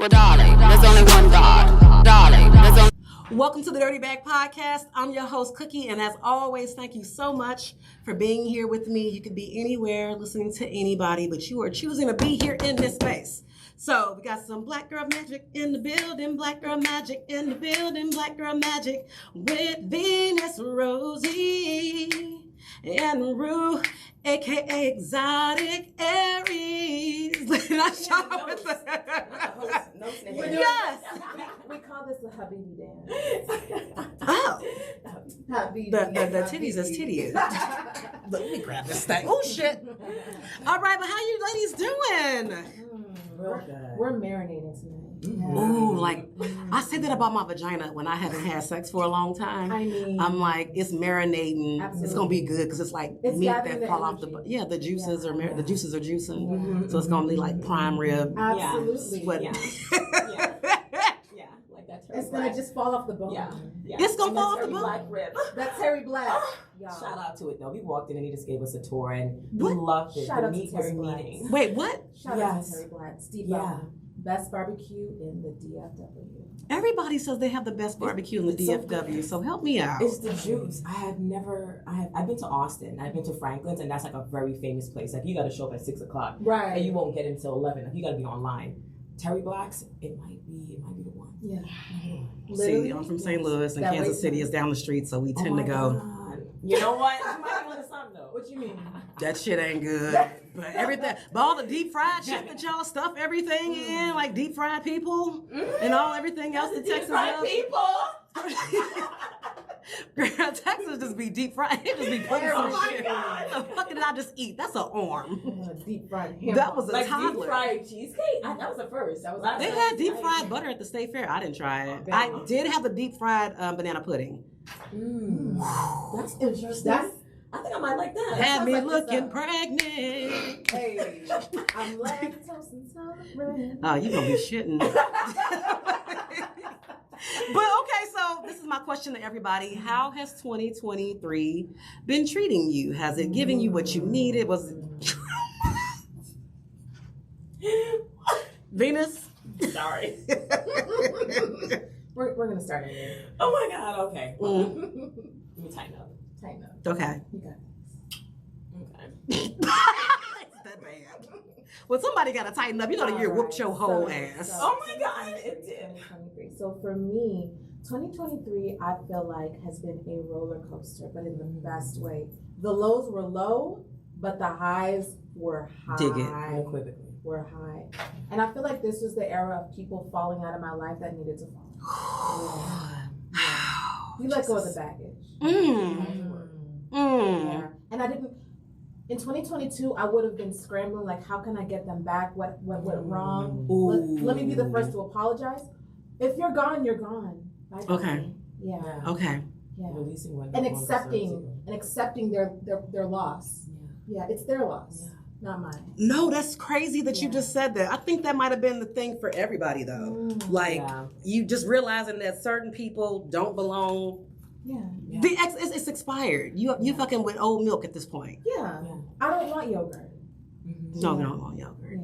Well, darling, there's only one God. Darling, there's only... Welcome to the Dirty Bag Podcast. I'm your host, Cookie, and as always, thank you so much for being here with me. You could be anywhere listening to anybody, but you are choosing to be here in this space. So we got some Black Girl Magic in the building, Black Girl Magic in the building, Black Girl Magic with Venus, Rosie, and Rue, aka Exotic Aries. Yes. We call this the Habibi dance. Oh. Habibi. The titties is titties. Let me grab this thing. Oh shit. All right, but how you ladies doing? We're marinating tonight. Yeah. Ooh, like I said that about my vagina when I haven't had sex for a long time. I mean, I'm like, it's marinating. Absolutely. It's gonna be good because it's like it's meat that fall off the the juices are the juices are juicing, so it's gonna be like prime rib. Absolutely. Sweat. Yeah. Like that. It's gonna just fall off the bone. Yeah. It's gonna fall off the bone. Black rib. That's Terry Black. Shout out to it though. We walked in and he just gave us a tour and What? we loved it. Shout out to meat Terry was Black. meeting. Wait, what? Shout out to Terry Black. Steve Ballmer. Best barbecue in the DFW. Everybody says they have the best barbecue in the DFW, so help me out. It's the juice. I've been to Austin, I've been to Franklin's, and that's like a very famous place. Like you gotta show up at 6 o'clock. Right. And you won't get until 11. Like you gotta be online. Terry Black's, it might be the one. Yeah. See, I'm from St. Louis, and Kansas City is down the street, so we tend to go. God. You know what? You might want to something though. What you mean? That shit ain't good. But everything, but all the deep fried shit that y'all stuff everything in, like deep fried people and everything else that Texas does. People. Girl, Texas just be deep fried. It just be putting some shit. God. What the fuck did I just eat? That's an arm. Deep fried. That was a Like toddler. deep fried cheesecake. That was the first. They had deep fried butter at the state fair. I didn't try it. I did have the deep fried banana pudding. That's interesting. I think I might like that. Had me like looking pregnant. Hey, I'm lactose intolerant. Oh, you gonna be shitting. But okay, so this is my question to everybody. How has 2023 been treating you? Has it given you what you needed? Was it Venus? Sorry. We're gonna start in here. Oh my God. Okay. Let me tighten up. Okay. You got it. Okay. It's that bad. Well, somebody gotta tighten up. You know that you whooped your whole ass. Oh my God, it did. 2023. So for me, 2023, I feel like has been a roller coaster, but in the best way. The lows were low, but the highs were high. Dig it. Unequivocally. Were high. And I feel like this was the era of people falling out of my life that needed to fall. You let go of the baggage. Yeah. And I didn't. In 2022, I would have been scrambling, like, how can I get them back? What went wrong? Let me be the first to apologize. If you're gone, you're gone. Bye. Okay. Yeah. Okay. Yeah. Releasing what And accepting their loss. Yeah, it's their loss, not mine. No, that's crazy that you just said that. I think that might have been the thing for everybody, though. You just realizing that certain people don't belong. Yeah. It's expired. You fucking with old milk at this point. Yeah. I don't want yogurt. No, we don't want yogurt. Yeah.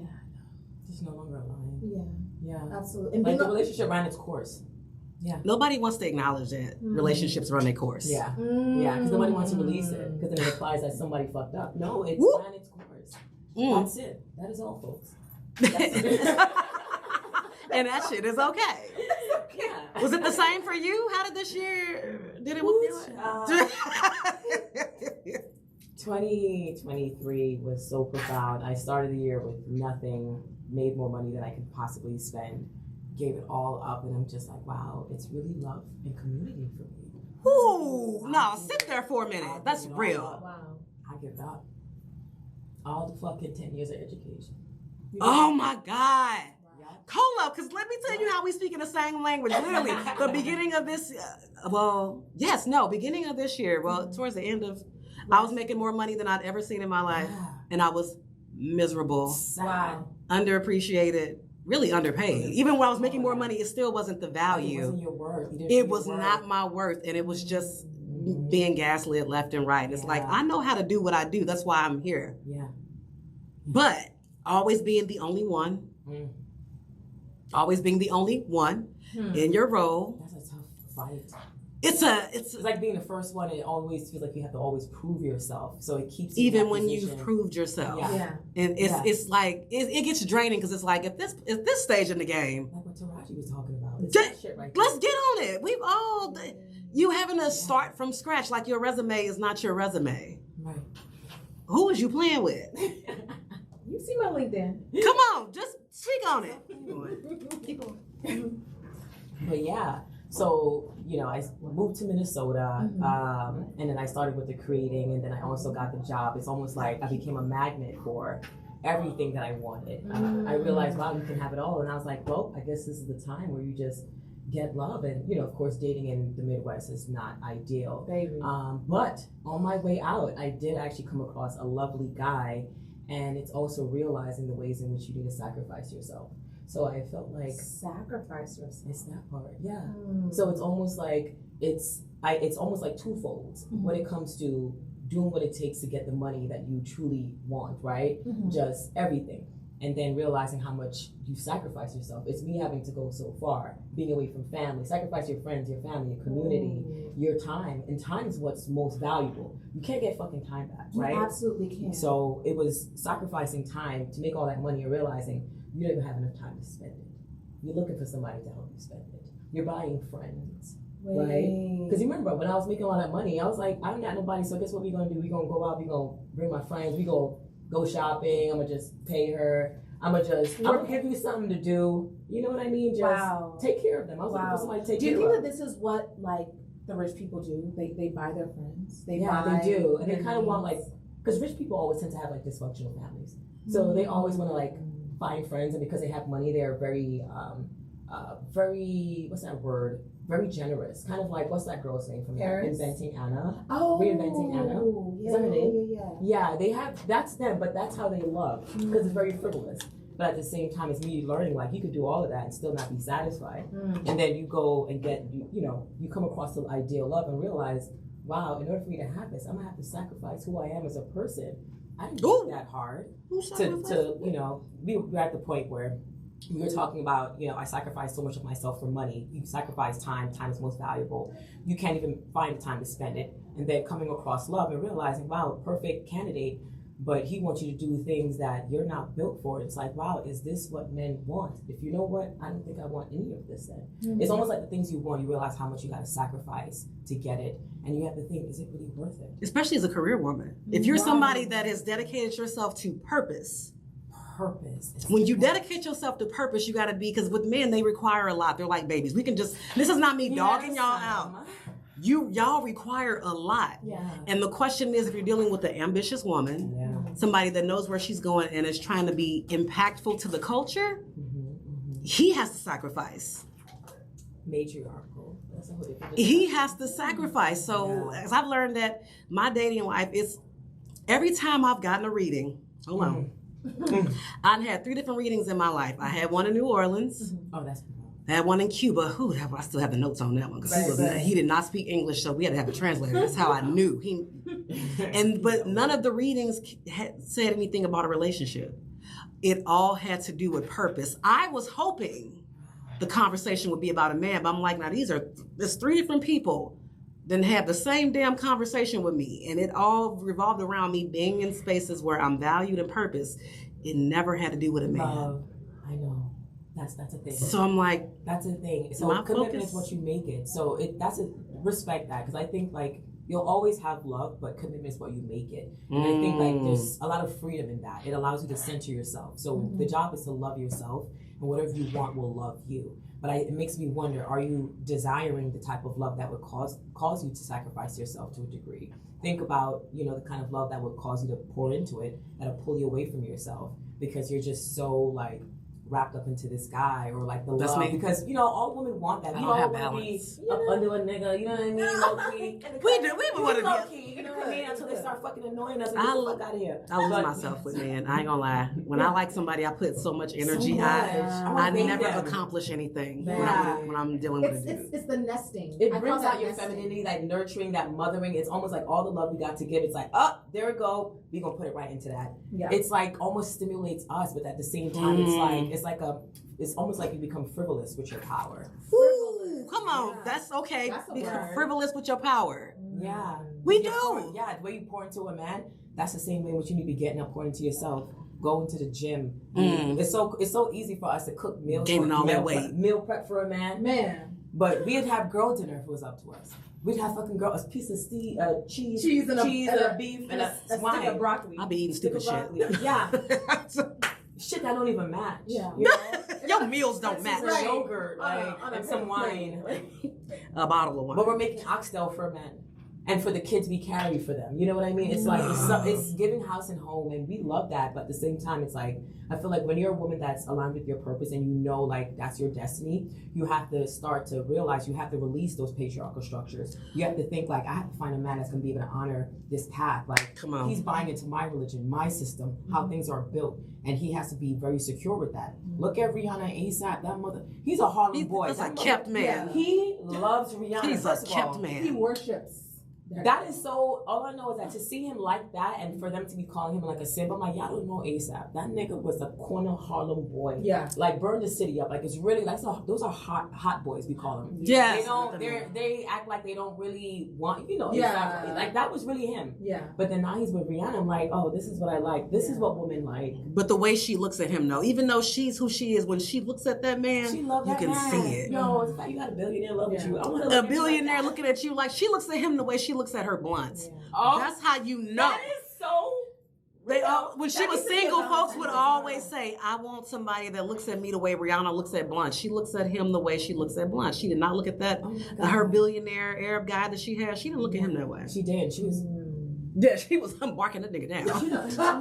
Just no longer aligned. Yeah. Yeah. Absolutely. And Like the relationship ran its course. Yeah. Nobody wants to acknowledge that relationships run their course. Yeah. Yeah. Because nobody wants to release it because then it implies that somebody fucked up. No, it ran its course. That's it. That is all, folks. And that shit is okay. Yeah. Was it the same for you? How did this year? Did it whoop you? 2023 was so profound. I started the year with nothing, made more money than I could possibly spend, gave it all up, and I'm just like, wow, it's really love and community for me. Ooh, no, sit there for a minute. That's real. Wow. I give it up. All the fucking 10 years of education. Oh my God. Hold up, because let me tell you how we speak in the same language. Literally, the beginning of this, beginning of this year, towards the end of, I was making more money than I'd ever seen in my life. And I was miserable, underappreciated, really underpaid. Even when I was making more money, it still wasn't the value. It wasn't your worth. It was not my worth, and it was just being gaslit left and right. It's like, I know how to do what I do. That's why I'm here. Yeah. But always being the only one. always being the only one in your role. That's a tough fight. It's like being the first one. It always feels like you have to always prove yourself. So it keeps even when you've proved yourself. Yeah. And it's like it gets draining because it's like at this stage in the game. Like what Taraji was talking about. It's that shit right there. Let's get on it. We've all you having to start from scratch. Like your resume is not your resume. Right. Who is you playing with? You see my LinkedIn. Come on, just speak on it. Keep on. But yeah. So, I moved to Minnesota, and then I started with the creating, and then I also got the job. It's almost like I became a magnet for everything that I wanted. I realized, wow, you can have it all. And I was like, well, I guess this is the time where you just get love. And, of course, dating in the Midwest is not ideal. Baby. But on my way out, I did actually come across a lovely guy, and it's also realizing the ways in which you need to sacrifice yourself. So I felt like sacrifice yourself. It's that part, yeah. So it's almost like it's almost like twofold when it comes to doing what it takes to get the money that you truly want, right? Just everything, and then realizing how much you sacrifice yourself. It's me having to go so far, being away from family, sacrifice your friends, your family, your community, your time, and time is what's most valuable. You can't get fucking time back, right? You absolutely can't. So it was sacrificing time to make all that money and realizing you don't even have enough time to spend it. You're looking for somebody to help you spend it. You're buying friends, right? Because you remember when I was making all that money, I was like, I don't got nobody, so guess what we're gonna do? We're gonna go out, we're gonna bring my friends, we gonna go shopping, I'm gonna just pay her, I'm gonna give you something to do. You know what I mean? Just take care of them. I was looking for somebody to take care of them. Do you think that this is what like the rich people do? They buy their friends. They do. And they kind of want because rich people always tend to have dysfunctional families. So they always want to find friends, and because they have money, they're very, what's that word? Very generous. Kind of like, what's that girl's name from Reinventing Anna? Oh, Reinventing Anna. Is that her name? Yeah, they have, that's them, but that's how they love, because it's very frivolous. But at the same time, it's me learning, you could do all of that and still not be satisfied. And then you go and get, you come across the ideal love and realize, wow, in order for me to have this, I'm going to have to sacrifice who I am as a person. I didn't do that hard we're at the point where we were talking about, I sacrificed so much of myself for money. You sacrifice time. Time is most valuable. You can't even find the time to spend it. And then coming across love and realizing, wow, perfect candidate, but he wants you to do things that you're not built for. It's like, wow, is this what men want? If you know what, I don't think I want any of this then. It's almost like the things you want, you realize how much you got to sacrifice to get it. And you have to think, is it really worth it? Especially as a career woman. If you're somebody that has dedicated yourself to purpose. When you dedicate yourself to purpose, you got to be, because with men, they require a lot. They're like babies. We can just, this is not me dogging y'all out. Y'all require a lot. Yeah. And the question is, if you're dealing with an ambitious woman, somebody that knows where she's going and is trying to be impactful to the culture, he has to sacrifice. Matriarchal. He has to sacrifice. So as I've learned that my dating life is, every time I've gotten a reading, hold on. I had 3 different readings in my life. I had one in New Orleans. Oh, that's cool. I had one in Cuba. I still have the notes on that one because he did not speak English, so we had to have a translator. That's how I knew but none of the readings had said anything about a relationship. It all had to do with purpose. I was hoping the conversation would be about a man, but I'm like, now there's 3 different people that have the same damn conversation with me, and it all revolved around me being in spaces where I'm valued and purpose. It never had to do with a man. I know. That's a thing. So I'm like, that's a thing. So commitment is what you make it. So respect that, because I think you'll always have love, but commitment is what you make it. And I think there's a lot of freedom in that. It allows you to center yourself. So the job is to love yourself, and whatever you want will love you. But it makes me wonder, are you desiring the type of love that would cause you to sacrifice yourself to a degree? Think about, the kind of love that would cause you to pour into it, that'll pull you away from yourself because you're just so wrapped up into this guy, or the That's love. me. Because, all women want that. I We don't all have want to be balance. up under a nigga, you know what I mean? Low-key. We want to be low-key, you know what I mean? Until they start fucking annoying us and get the fuck out of here. I lose myself with men. I ain't gonna lie. When I like somebody, I put so much energy. I never accomplish anything when I'm dealing with a dude. It's the nesting. It brings out your femininity, that nurturing, that mothering. It's almost like all the love we got to give. It's like, there we go. We're gonna put it right into that. Yeah. It's almost stimulates us, but at the same time, it's it's almost like you become frivolous with your power. Ooh, come on. Yeah. That's okay. That's a Become word. frivolous with your power. Yeah. We Yeah, do. Yeah, the way you pour into a man, that's the same way what you need to be getting up, pouring into yourself. Go into the gym. It's so easy for us to cook meals. Gaining all that weight. Meal prep for a man. Man. But we'd have girl dinner if it was up to us. We'd have fucking a piece of cheese and a beef and a stick of broccoli. I'll be eating stupid shit. Yeah. Shit that don't even match. Yeah. You know? Your meals don't match. Right. Yogurt, and some wine. A bottle of wine. But we're making oxtail for men. And for the kids we carry for them. You know what I mean? It's like, it's giving house and home, and we love that. But at the same time, it's like, I feel like when you're a woman that's aligned with your purpose and you know, like, that's your destiny, you have to start to realize you have to release those patriarchal structures. You have to think, like, I have to find a man that's going to be able to honor this path. Like, come on. He's buying into my religion, my system, how things are built. And he has to be very secure with that. Look at Rihanna and ASAP, that mother. He's a Harlem boy. He's a kept man. He loves Rihanna. He's a kept man. He worships. That is so, all I know is that to see him like that and for them to be calling him like a simp, I'm like, y'all don't know ASAP. That nigga was a corner Harlem boy. Yeah. Like, burn the city up. Like, it's really, like, those are hot boys, we call them. Yes. They act like they don't really want, Yeah. ASAP. Like, that was really him. Yeah. But then now he's with Rihanna, I'm like, oh, this is what I like. This is what women like. But the way she looks at him, though, even though she's who she is, when she looks at that man, She loves you that can man. see it. Yo, it's like you got a billionaire love with you. I want A billionaire looking at you like she looks at him the way she looks at her blunts. Yeah. Oh, that's how you know. That is so. When she was single, folks would always say, I want somebody that looks at me the way Rihanna looks at Blunt. She looks at him the way she looks at Blunt. She did not look at that, her billionaire Arab guy that she had. She didn't look at him that way. She did. She was. Yeah, she was barking that nigga down. Oh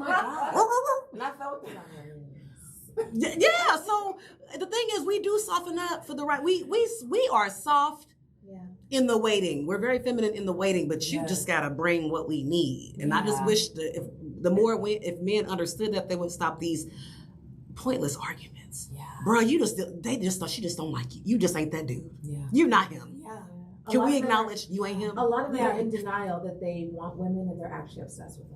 my God. And I felt it on her. Yeah, so the thing is, we do soften up for the right. We are soft. Yeah. In the waiting, we're very feminine in the waiting, but you just gotta bring what we need. And I just wish that if men understood that, they would stop these pointless arguments. Yeah, bro, they just thought she just don't like you. You just ain't that dude. Yeah, you're not him. Yeah. Can we acknowledge you ain't him? A lot of them are in denial that they want women, and they're actually obsessed with us.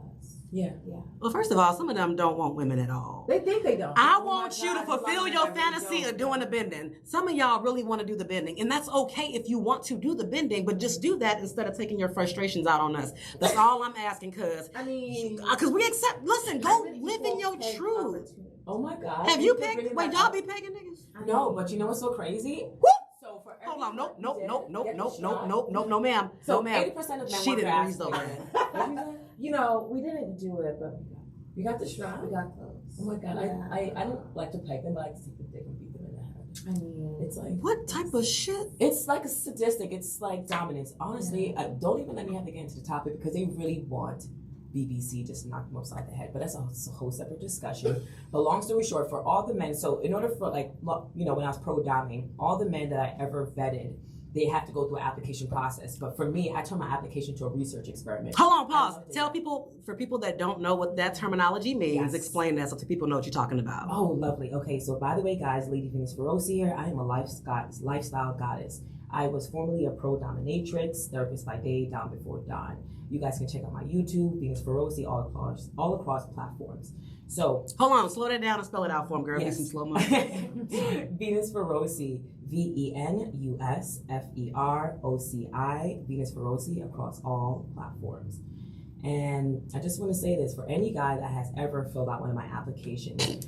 Yeah. Well, first of all, some of them don't want women at all. They think they don't. I want you to fulfill your fantasy of doing the bending. Some of y'all really want to do the bending, and that's okay if you want to do the bending, but just do that instead of taking your frustrations out on us. That's all I'm asking, because we accept. Listen, go live in your truth. Oh my God. Have you pegged? Wait, y'all be pegging niggas? No, but you know what's so crazy? Woo! Hold on, nope, no, ma'am. So no, ma'am. 80% of men she didn't breeze over. We didn't do it, but we got the shot. We got close. Oh my God, I don't like to peg them, but I like to take the dick and beat them in the head. I mean, it's like, what type of shit? It's like a sadistic. It's like dominance. Honestly, don't even let me have to get into the topic, because they really want BBC just to knock them upside the head. But that's a whole separate discussion. But long story short, for all the men, so in order for, like, when I was pro-doming, all the men that I ever vetted, they have to go through an application process. But for me, I turned my application to a research experiment. Hold on, pause. Tell people, for people that don't know what that terminology means, explain that so people know what you're talking about. Oh, lovely. Okay, so by the way, guys, Lady Venus Feroci here. I am a lifestyle goddess. I was formerly a pro-dominatrix, therapist by day, down before dawn. You guys can check out my YouTube, Venus Feroci, all across platforms. So hold on, slow that down and spell it out for him, girl. Yes. Get some slow motion. Venus Feroci, VenusFeroci, Venus Feroci, across all platforms. And I just want to say this for any guy that has ever filled out one of my applications.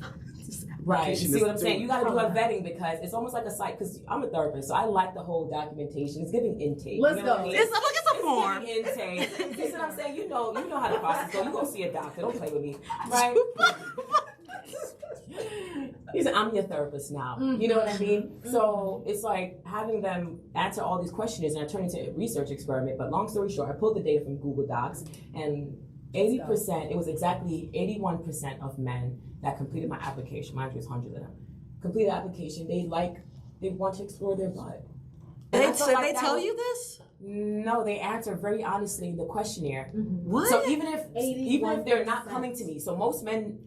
Right, you see what I'm saying? You got to do a vetting, because it's almost like a site, because I'm a therapist, so I like the whole documentation. It's giving intake. Let's go. I mean? It's a form. It's giving intake. You see what I'm saying? You know how the process goes. You go see a doctor. Don't play with me, right? He said, I'm your therapist now. Mm-hmm. You know what I mean? So it's like having them answer all these questions, and I turned it into a research experiment. But long story short, I pulled the data from Google Docs, and 80%, it was exactly 81% of men that completed my application. Mine was 100 of them. Completed the application. They want to explore their butt. They tell you this? No, they answer very honestly in the questionnaire. Mm-hmm. What? So even if they're not coming to me, so most men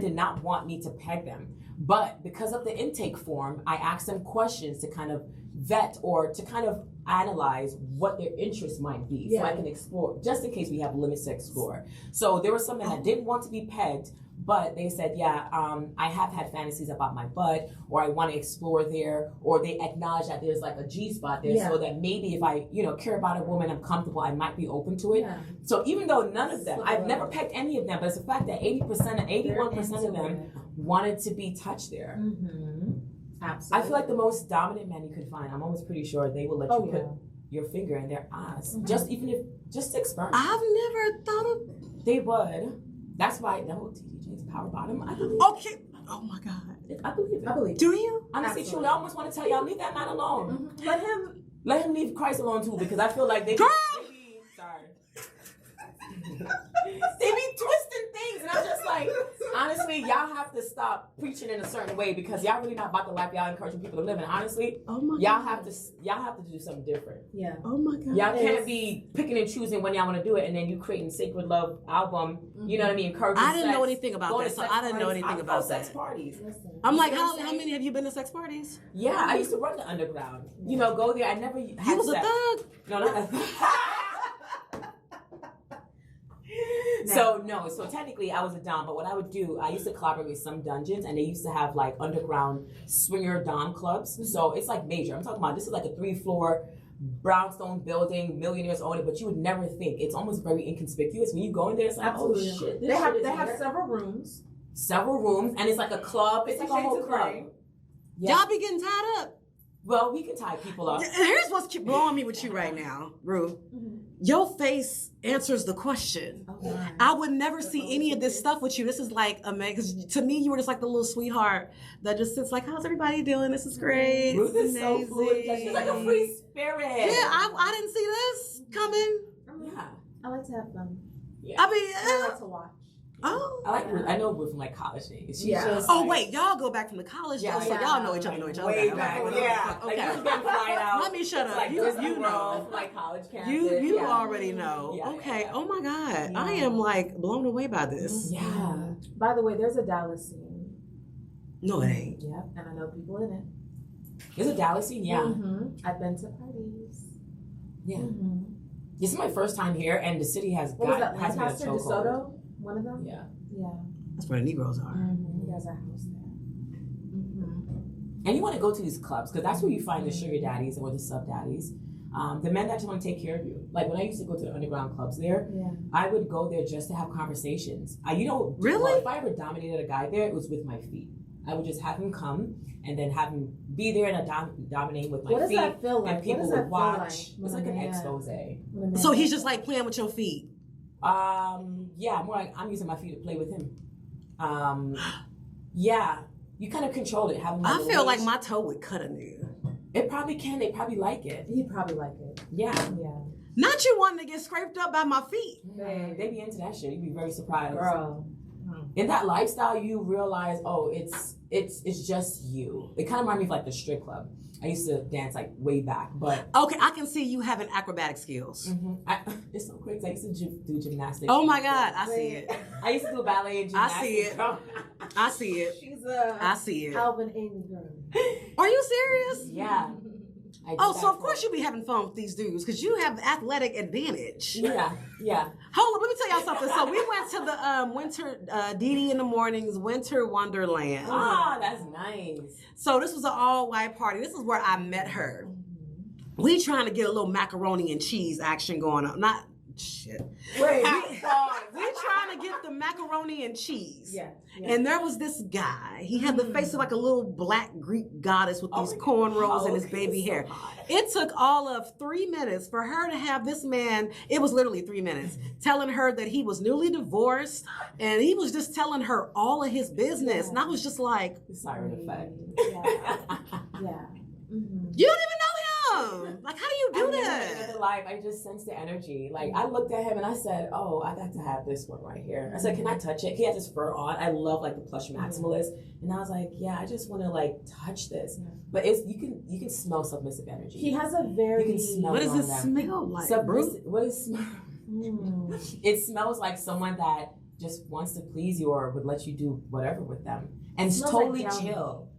did not want me to peg them. But because of the intake form, I asked them questions to kind of vet or to kind of analyze what their interests might be, so I can explore, just in case we have limits to explore. So there were some men that didn't want to be pegged, But they said, I have had fantasies about my butt, or I want to explore there, or they acknowledge that there's like a G spot there, so that maybe if I, care about a woman, I'm comfortable, I might be open to it. Yeah. So even though none of them, I've never pecked any of them, but it's the fact that 81% of them wanted to be touched there. Absolutely. I feel like the most dominant man you could find, I'm almost pretty sure they will let you put your finger in their ass, just to experiment. I've never thought of. They would. That's why TDJ's power bottom. I believe. Okay. Oh my God. I believe it. I believe. Do you? Honestly, truly, I almost want to tell y'all, leave that man alone. Let him leave Christ alone too, because I feel like they. Sorry. They be twisting things, and I'm just like, honestly, y'all have to stop preaching in a certain way because y'all really not about the life y'all encouraging people to live. And honestly, y'all have to do something different. Yeah. Oh my God. Y'all can't be picking and choosing when y'all want to do it, and then you creating Sacred Love album. You know what I mean? Encouraging I didn't sex, know anything about that, so I didn't know anything about sex parties. I'm like, how many have you been to sex parties? Yeah, I used to run the underground. Go there. I never had You was sex. a thug. No, not a thug. So technically I was a dom, but what I would do, I used to collaborate with some dungeons, and they used to have like underground swinger dom clubs. So it's like major. I'm talking about this is like a 3-floor brownstone building, millionaires own it, but you would never think. It's almost very inconspicuous. When you go in there, it's like, absolutely. Oh shit. They have several rooms. Several rooms, and it's like a club. It's like a whole club. Yeah. Y'all be getting tied up. Well, we can tie people up. Here's what's blowing me with you right now, Rue. Your face answers the question. I would never see any of this stuff with you. This is like amazing. Because to me, you were just like the little sweetheart that just sits like, how's everybody doing? This is great. Ruth is so fluid. She's like a free spirit. Yeah, I didn't see this coming. Yeah. I like to have fun. Yeah. I like to watch. Oh, I like Ruth. I know Ruth from like college days. She's just wait, y'all go back from the college days, so y'all know each other. Way back. Yeah. Okay. Like, been flying out. Let me shut up. Like, you know, like college campus. You already know. Yeah, okay. Oh my God, I am like blown away by this. Yeah. By the way, there's a Dallas scene. No, it ain't. Yep, and I know people in it. There's a Dallas scene. Yeah. I've been to parties. Yeah. This is my first time here, and the city has been a chokehold. DeSoto, one of them. Yeah. Yeah. That's where the Negroes are. There's a house there. And you want to go to these clubs because that's where you find the sugar daddies or the sub daddies. The men that just want to take care of you. Like when I used to go to the underground clubs there, I would go there just to have conversations. Really? If I ever dominated a guy there, it was with my feet. I would just have him come and then have him be there and dominate with my feet. What does that feel like? And people would watch. It's like an expose. So he's just like playing with your feet. Yeah, more like I'm using my feet to play with him. Yeah, you kind of control it. I feel like my toe would cut a nigga. It probably can. They probably like it. He'd probably like it. Yeah. Not you wanting to get scraped up by my feet. Man, they be into that shit. You'd be very surprised. Girl. In that lifestyle, you realize, it's just you. It kind of reminds me of like the strip club. I used to dance like way back, but okay, I can see you having acrobatic skills. It's so crazy. I used to do gymnastics. Oh my God, I see it. I used to do ballet and gymnastics. I see it. I see it. She's I see it. Alvin Amy girl. Are you serious? Yeah. So of course you be having fun with these dudes because you have athletic advantage. Yeah. Hold on, let me tell y'all something. So we went to the winter Dee in the Morning's Winter Wonderland. Ah, that's nice. So this was an all-white party. This is where I met her. We trying to get a little macaroni and cheese action going on. Not shit. Wait, we trying to get the macaroni and cheese. Yeah. And there was this guy. He had the face of like a little black Greek goddess with these cornrows and his baby hair. It took all of 3 minutes for her to have this man, it was literally 3 minutes, telling her that he was newly divorced and he was just telling her all of his business. And I was just like, the siren effect. Yeah. You don't even know him. Like, how do you do that? In life, I just sensed the energy. Like, I looked at him and I said, oh, I got to have this one right here. I said, can I touch it? He has his fur on. I love like the plush maximalist. And I was like, yeah, I just want to like touch this. But you can smell submissive energy. He has a very. You can smell. What does it smell like? What is smell? It smells like someone that just wants to please you or would let you do whatever with them, and it's totally chill.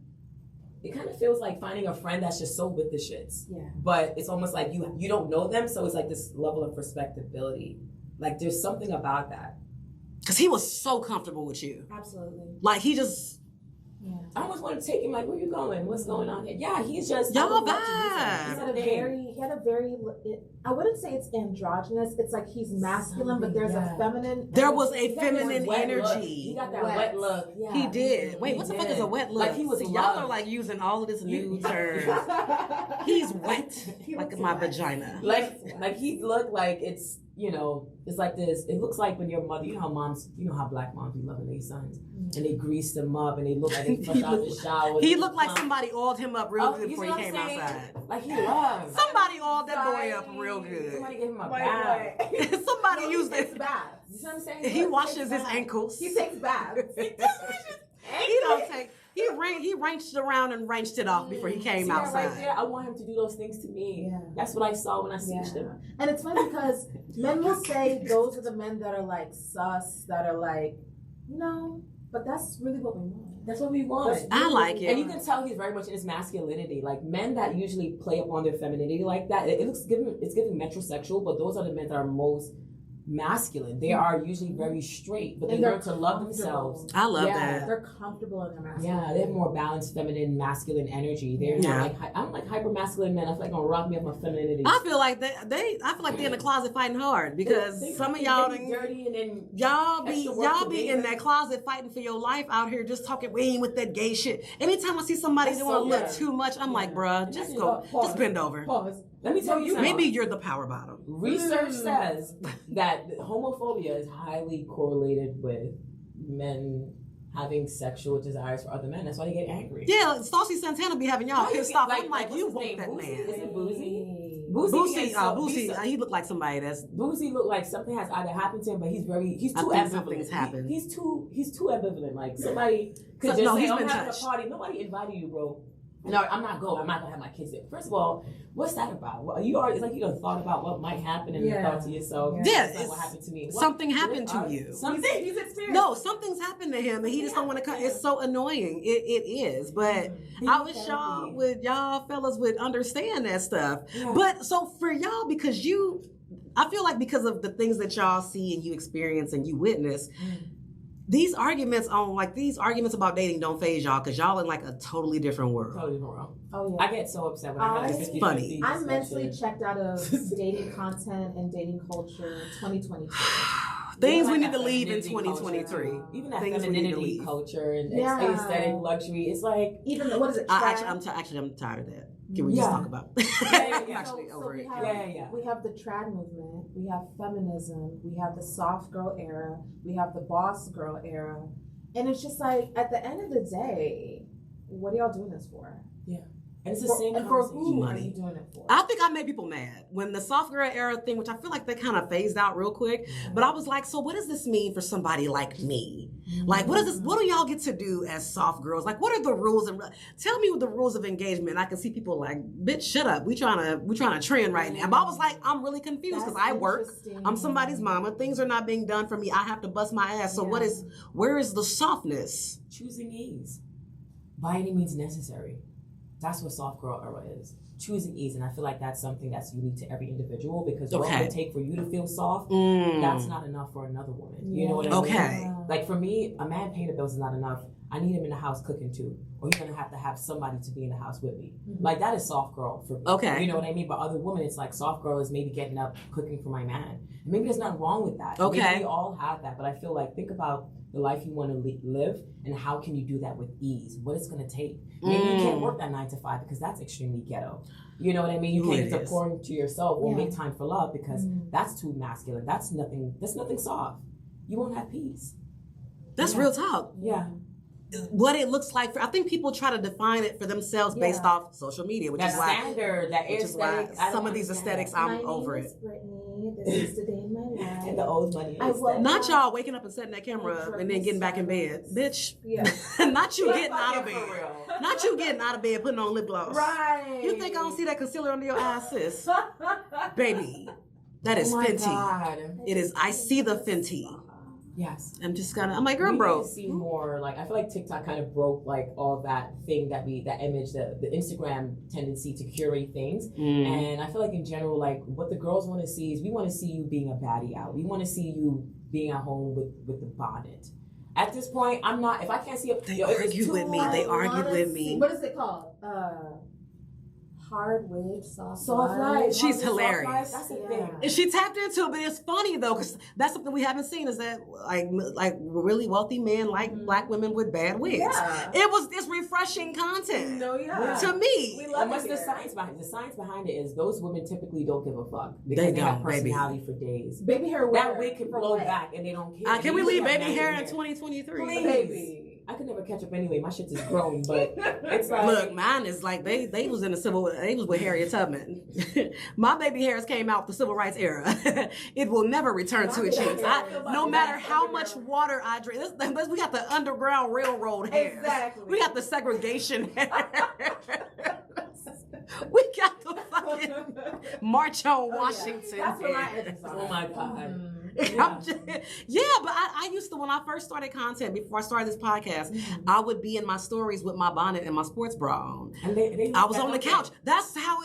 It kind of feels like finding a friend that's just so with the shits. Yeah. But it's almost like you don't know them, so it's like this level of respectability. Like there's something about that. Because he was so comfortable with you. Absolutely. Like, he just... Yeah. I almost want to take him like, where you going? What's going on here? Yeah, he's just Y'all He had a very, I wouldn't say it's androgynous. It's like he's masculine, but there's a feminine. There was a He feminine energy. He got that wet look. Yeah, He did. Wait, what the fuck is a wet look? Like he was See, y'all are like using all of this new terms. He's wet, like my vagina. Like he looked like it's, you know, it's like this. It looks like when your mother, you know how moms, you know how black moms be loving their sons, and they grease them up and they look like they fresh out the shower. He looked like somebody oiled him up real good before he came saying? outside. Like he loved. Somebody oiled that boy up real good. Somebody gave him a bath. Somebody used He takes it. baths. You know what I'm saying? He washes his ankles. He takes baths. He don't take. He wrenched around and wrenched it off before he came See that outside. right there? I want him to do those things to me. Yeah. That's what I saw when I seen him. And it's funny because men will say those are the men that are like sus, that are like, no, but that's really what we want. That's what we want. I like it. And you can tell he's very much in his masculinity. Like men that usually play upon their femininity like that, it's giving metrosexual, but those are the men that are most masculine. They are usually very straight, but they learn to love themselves. I love that. They're comfortable in their masculinity. Yeah, they have more balanced feminine, masculine energy. They're not like I don't like hyper masculine men. I feel like gonna rob me of my femininity. I feel like they're in the closet fighting hard because some of y'all dirty and then y'all be in that closet fighting for your life out here just talking way with that gay shit. Anytime I see somebody doing a little too much, I'm like, bruh, just bend over. Pause. Let me tell you something. Maybe you're the power bottom. Research says that homophobia is highly correlated with men having sexual desires for other men. That's why they get angry. Yeah, Saucy Santana be having y'all pissed off. I'm like, you want that Boosie? man. Is it Boosie? Boosie, he looked like somebody that's... Boosie looked like something has either happened to him, but he's too ambivalent. Something's happened. He's too ambivalent. Like somebody could just say, I'm having a party. Nobody invited you, bro. No, I'm not going. I'm not gonna have my kids there. First of all, what's that about? Well, it's like you done thought about what might happen and you thought to yourself, yeah, what happened to me. Something happened to you. He's experienced. No, something's happened to him and he just don't want to come. It's so annoying. It is. But I wish y'all fellas would understand that stuff. Yeah. But so for y'all, because I feel like because of the things that y'all see and you experience and you witness, these arguments about dating don't phase y'all because y'all in like a totally different world. Totally different world. Oh yeah. I get so upset when I have 50 funny. I'm mentally checked out of dating content and dating culture 2022. Things we need to leave in 2023. Culture. Even that femininity culture and aesthetic luxury. It's like even what is it? I'm tired of that. Can we just talk about? I'm actually over it. We have the trad movement. We have feminism. We have the soft girl era. We have the boss girl era. And it's just like at the end of the day, what are y'all doing this for? Yeah. And it's the same and for who are you doing it for? I think I made people mad when the soft girl era thing, which I feel like they kind of phased out real quick. But I was like, so what does this mean for somebody like me? Like, what do y'all get to do as soft girls? Like, what are the rules? And tell me what the rules of engagement. I can see people like, bitch, shut up. We trying to trend right now. But I was like, I'm really confused because I work. I'm somebody's mama. Things are not being done for me. I have to bust my ass. So where is the softness? Choosing ease by any means necessary. That's what soft girl era is. Choosing ease. And I feel like that's something that's unique to every individual because what it would take for you to feel soft, that's not enough for another woman. You know what I mean? Okay. Like for me, a man paying the bills is not enough. I need him in the house cooking too. Or he's gonna have to have somebody to be in the house with me. Like that is soft girl for me. Okay. You know what I mean? But other women, it's like soft girl is maybe getting up, cooking for my man. Maybe there's nothing wrong with that. Okay. Maybe we all have that. But I feel like, think about the life you want to live and how can you do that with ease? What it's going to take. Maybe you can't work that 9 to 5 because that's extremely ghetto. You know what I mean? You can't just pour into yourself or make time for love because that's too masculine. That's nothing soft. You won't have peace. That's real talk. Yeah. What it looks like I think people try to define it for themselves based off social media, which is why some of these aesthetics I'm over it. This is the day in my life. And the old money. Not y'all waking up and setting that camera up and then getting back in bed, bitch. Yeah. Not you getting out of bed. Not you getting out of bed putting on lip gloss. Right. You think I don't see that concealer under your eyes, sis? Baby, that is Fenty. God. It is. I see the Fenty. Yes. I'm like, girl, bro. See more like, I feel like TikTok kind of broke like all that thing that image, the Instagram tendency to curate things. And I feel like in general, like what the girls want to see is we want to see you being a baddie out. We want to see you being at home with the bonnet. At this point, I'm not. If I can't see They argue with me. They argue with me. What is it called? Hard wig, soft life. She's hilarious. That's the thing. And she tapped into it, but it's funny though, because that's something we haven't seen. Is that like really wealthy men like black women with bad wigs? Yeah. It's refreshing content. No, yeah. To me, We love And what's it the here. science behind it? The science behind it is those women typically don't give a fuck because They they have don't, baby. personality for days. Baby hair That wear wig can for blow what? back and they don't care. can we They leave just have baby hair in natural 2023? Please. Baby. I could never catch up anyway. My shit is grown, but it's like Look, mine is like they was in the they was with Harriet Tubman. My baby hairs came out the civil rights era. It will never return to its roots. No matter how much water I drink. We got the Underground Railroad hairs. Exactly. We got the segregation hair. We got the fucking March on Washington That's what my hair. edges are. oh my god. Yeah, but I used to, when I first started content, before I started this podcast, I would be in my stories with my bonnet and my sports bra on. And they I was on the couch. That's how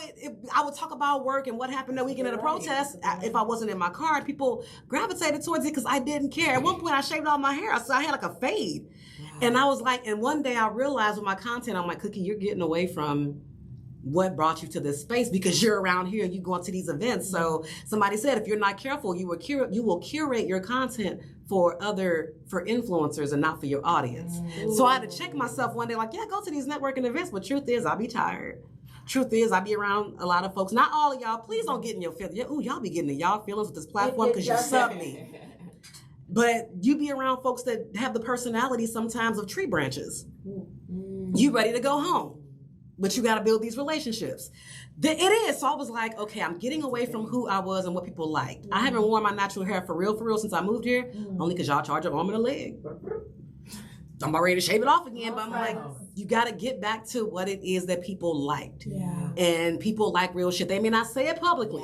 I would talk about work and what happened that weekend at a protest. If I wasn't in my car, people gravitated towards it because I didn't care. At one point, I shaved all my hair, so I had like a fade. And I was like, and one day I realized with my content, I'm like, Cookie, you're getting away from what brought you to this space because you're around here and you go to these events. So somebody said, if you're not careful, you will curate your content for influencers and not for your audience. So I had to check myself one day, like, yeah, go to these networking events, but truth is, I'll be tired. Truth is, I be around a lot of folks. Not all of y'all. Please don't get in your feelings. Ooh, y'all be getting in y'all feelings with this platform because you sub me. But you be around folks that have the personality sometimes of tree branches. You ready to go home. But you got to build these relationships. It is. So I was like, okay, I'm getting away from who I was and what people liked. I haven't worn my natural hair for real since I moved here, only because y'all charge an arm and a leg. I'm about ready to shave it off again, but I'm like, you got to get back to what it is that people liked. Yeah. And people like real shit. They may not say it publicly,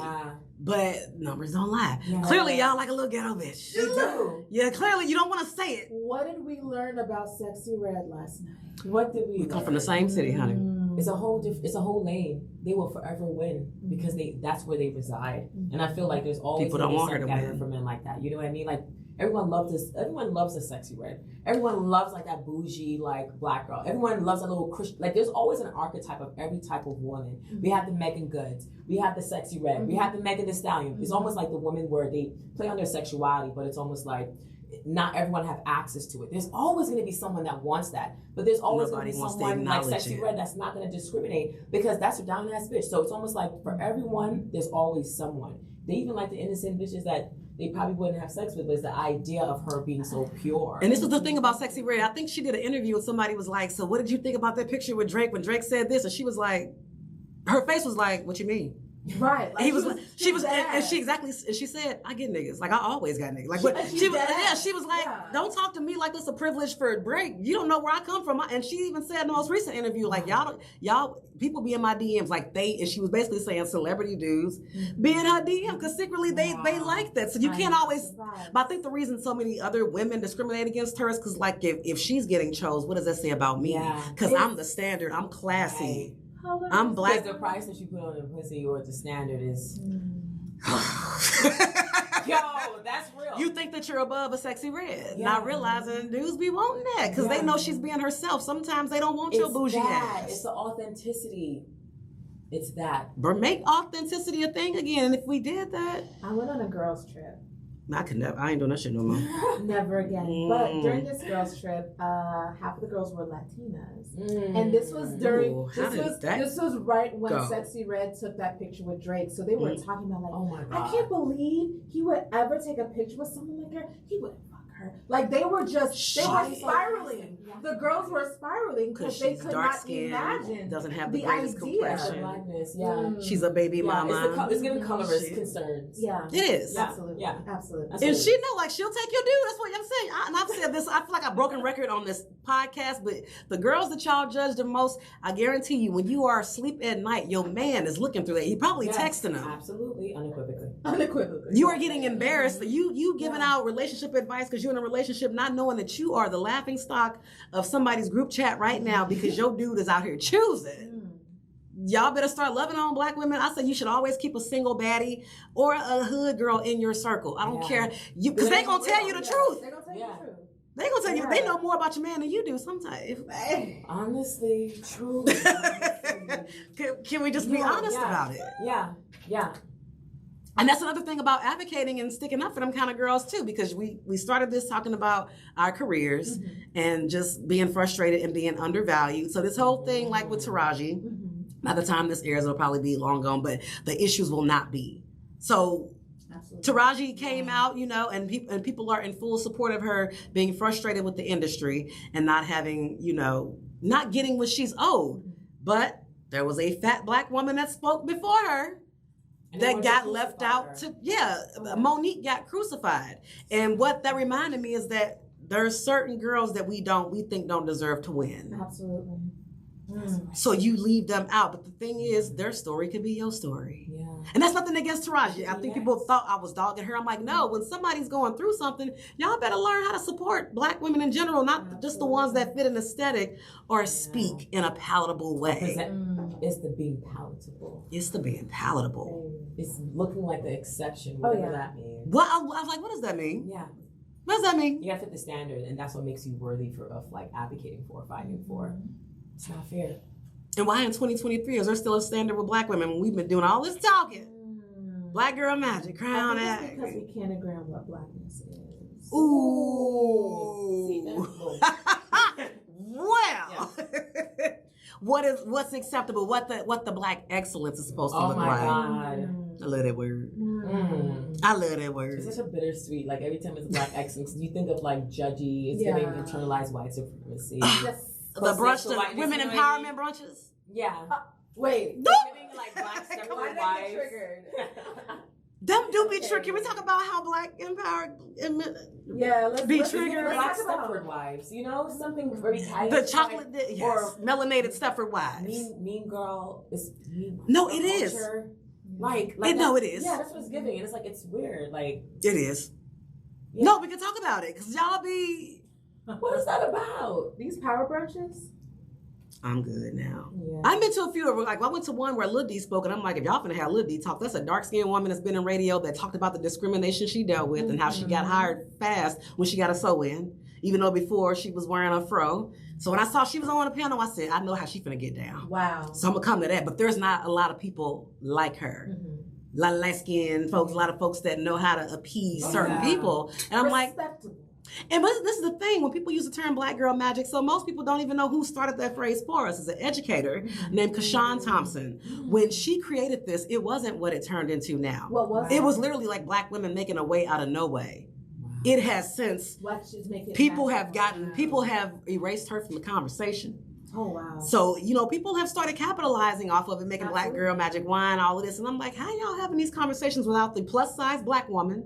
but numbers don't lie. Yeah. Clearly, y'all like a little ghetto bitch. They do. Yeah, clearly, you don't want to say it. What did we learn about Sexy Red last night? What did we come from the same city, honey. It's a whole lane. They will forever win because that's where they reside. And I feel like there's always people don't want her to win for men like that. You know what I mean? Like everyone loves this. Everyone loves a sexy red. Everyone loves like that bougie like black girl. Everyone loves a little Christian. Like there's always an archetype of every type of woman. We have the Megan Goods. We have the sexy red. We have the Megan Thee Stallion. It's almost like the women where they play on their sexuality, but it's almost like not everyone have access to it. There's always going to be someone that wants that, but there's always going to be someone like Sexy Red that's not going to discriminate because that's a down ass bitch. So it's almost like for everyone, there's always someone. They even like the innocent bitches that they probably wouldn't have sex with, but it's the idea of her being so pure. And this is the thing about Sexy Red. I think she did an interview and somebody was like, so what did you think about that picture with Drake when Drake said this? And she was like, her face was like, what you mean? Right. Like he was and she said, I get niggas. Like I always got niggas. Like she was like, don't talk to me like it's a privilege for a break. You don't know where I come from. And she even said in the most recent interview, like y'all people be in my DMs like and she was basically saying celebrity dudes be in her DM because secretly they like that. So you can't always, but I think the reason so many other women discriminate against her is because like if she's getting chose, what does that say about me? Because I'm the standard, I'm classy. Right. I'm black. The price that you put on the pussy or the standard is. Yo, that's real. You think that you're above a Sexy Red, not realizing dudes be wanting that because they know she's being herself. Sometimes they don't want your bougie ass. It's the authenticity. It's that. But make authenticity a thing again. And if we did that, I went on a girls' trip. I ain't doing that shit no more. Never again. But during this girls' trip, half of the girls were Latinas. And this was this was right when Sexy Red took that picture with Drake. So they were talking about like, oh my God. I can't believe he would ever take a picture with someone like her. He would fuck her. Like they were spiraling. The girls were spiraling because they could not imagine doesn't have the greatest compression. Blackness, She's a baby mama. It's giving colorist concerns. Yeah. It is. Absolutely. Yeah. Absolutely. And she know, like, she'll take your dude. That's what I'm saying. And I've said this. I feel like I've broken record on this podcast, but the girls that y'all judge the most, I guarantee you, when you are asleep at night, your man is looking through that. He probably texting them. Absolutely, unequivocally. You are getting embarrassed. You giving out relationship advice because you're in a relationship, not knowing that you are the laughing stock of somebody's group chat right now because your dude is out here choosing. y'all better start loving on black women. I say you should always keep a single baddie or a hood girl in your circle. I don't care. Because they going to tell you the truth. They're going to tell you the truth. They gonna tell you they know more about your man than you do sometimes. Honestly, true. Can we just be honest about it? Yeah. And that's another thing about advocating and sticking up for them kind of girls too, because we started this talking about our careers and just being frustrated and being undervalued. So this whole thing, like with Taraji, by the time this airs, it'll probably be long gone, but the issues will not be. So Taraji came out, you know, and people are in full support of her being frustrated with the industry and not having, you know, not getting what she's owed. But there was a fat black woman that spoke before her that got left out Monique got crucified. And what that reminded me is that there's certain girls that we think don't deserve to win. Absolutely. So you leave them out. But the thing is, their story could be your story. Yeah. And that's nothing against Taraji. I think people thought I was dogging her. I'm like, no, when somebody's going through something, y'all better learn how to support black women in general, not just the ones that fit an aesthetic or speak in a palatable way. It's the being palatable. It's the being palatable. It's looking like the exception, whatever that means. What? I was like, what does that mean? Yeah. What does that mean? You gotta fit the standard, and that's what makes you worthy of like advocating for, fighting for. It's not fair. And why in 2023 is there still a standard with black women when we've been doing all this talking? Black girl magic, crown act. Because we can't agree on what blackness is. Ooh. See, well, what's acceptable? What the black excellence is supposed to look like? Oh my God. I love that word. I love that word. It's such a bittersweet. Like every time it's black excellence, you think of like judgy. It's giving internalized white supremacy. The brunch, the women empowerment brunches. Yeah. Wait. Giving like black Stepford wives. Them do be tricky. Can we talk about how black empowered let's be triggered? Black Stepford wives, you know, something very tight. The chocolate, like, or melanated Stepford wives. Mean girl is mean. No, it is. Like it is. Yeah, that's what it's giving, and it's like it's weird. Like it is. Yeah. No, we can talk about it because y'all be. What is that about? These power brunches? I'm good now. Yeah. I've been to a few. Like I went to one where Lil D spoke, and I'm like, if y'all finna have Lil D talk, that's a dark-skinned woman that's been in radio that talked about the discrimination she dealt with and how she got hired fast when she got a sew-in, even though before she was wearing a fro. So when I saw she was on the panel, I said, I know how she finna get down. Wow. So I'm gonna come to that. But there's not a lot of people like her. A lot of light-skinned folks, a lot of folks that know how to appease certain people. And I'm like, and this is the thing, when people use the term black girl magic, so most people don't even know who started that phrase for us. It's an educator named Kashawn Thompson. When she created this, it wasn't what it turned into now. What was it? Was literally like black women making a way out of no way. It has since people have erased her from the conversation. Oh, wow. So, you know, people have started capitalizing off of it, making black girl magic wine, all of this. And I'm like, how y'all having these conversations without the plus size black woman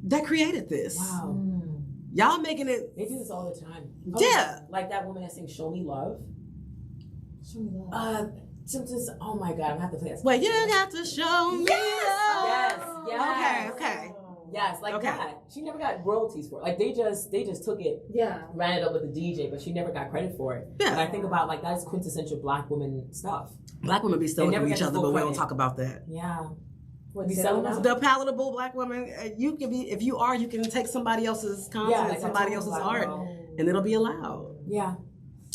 that created this? Wow. Y'all making it. They do this all the time. Yeah. Like that woman that sings Show Me Love. Show Me Love. Oh my God, I'm gonna have to play that. Well, you got to show me love. Yes. Okay. Yes, like that. She never got royalties for it. Like they just took it, ran it up with the DJ, but she never got credit for it. Yeah. And I think about like that is quintessential black woman stuff. Black women be stolen from each other, but we don't talk about that. Yeah. The palatable black woman, you can be, if you are, you can take somebody else's content, like somebody else's art, and it'll be allowed. Yeah.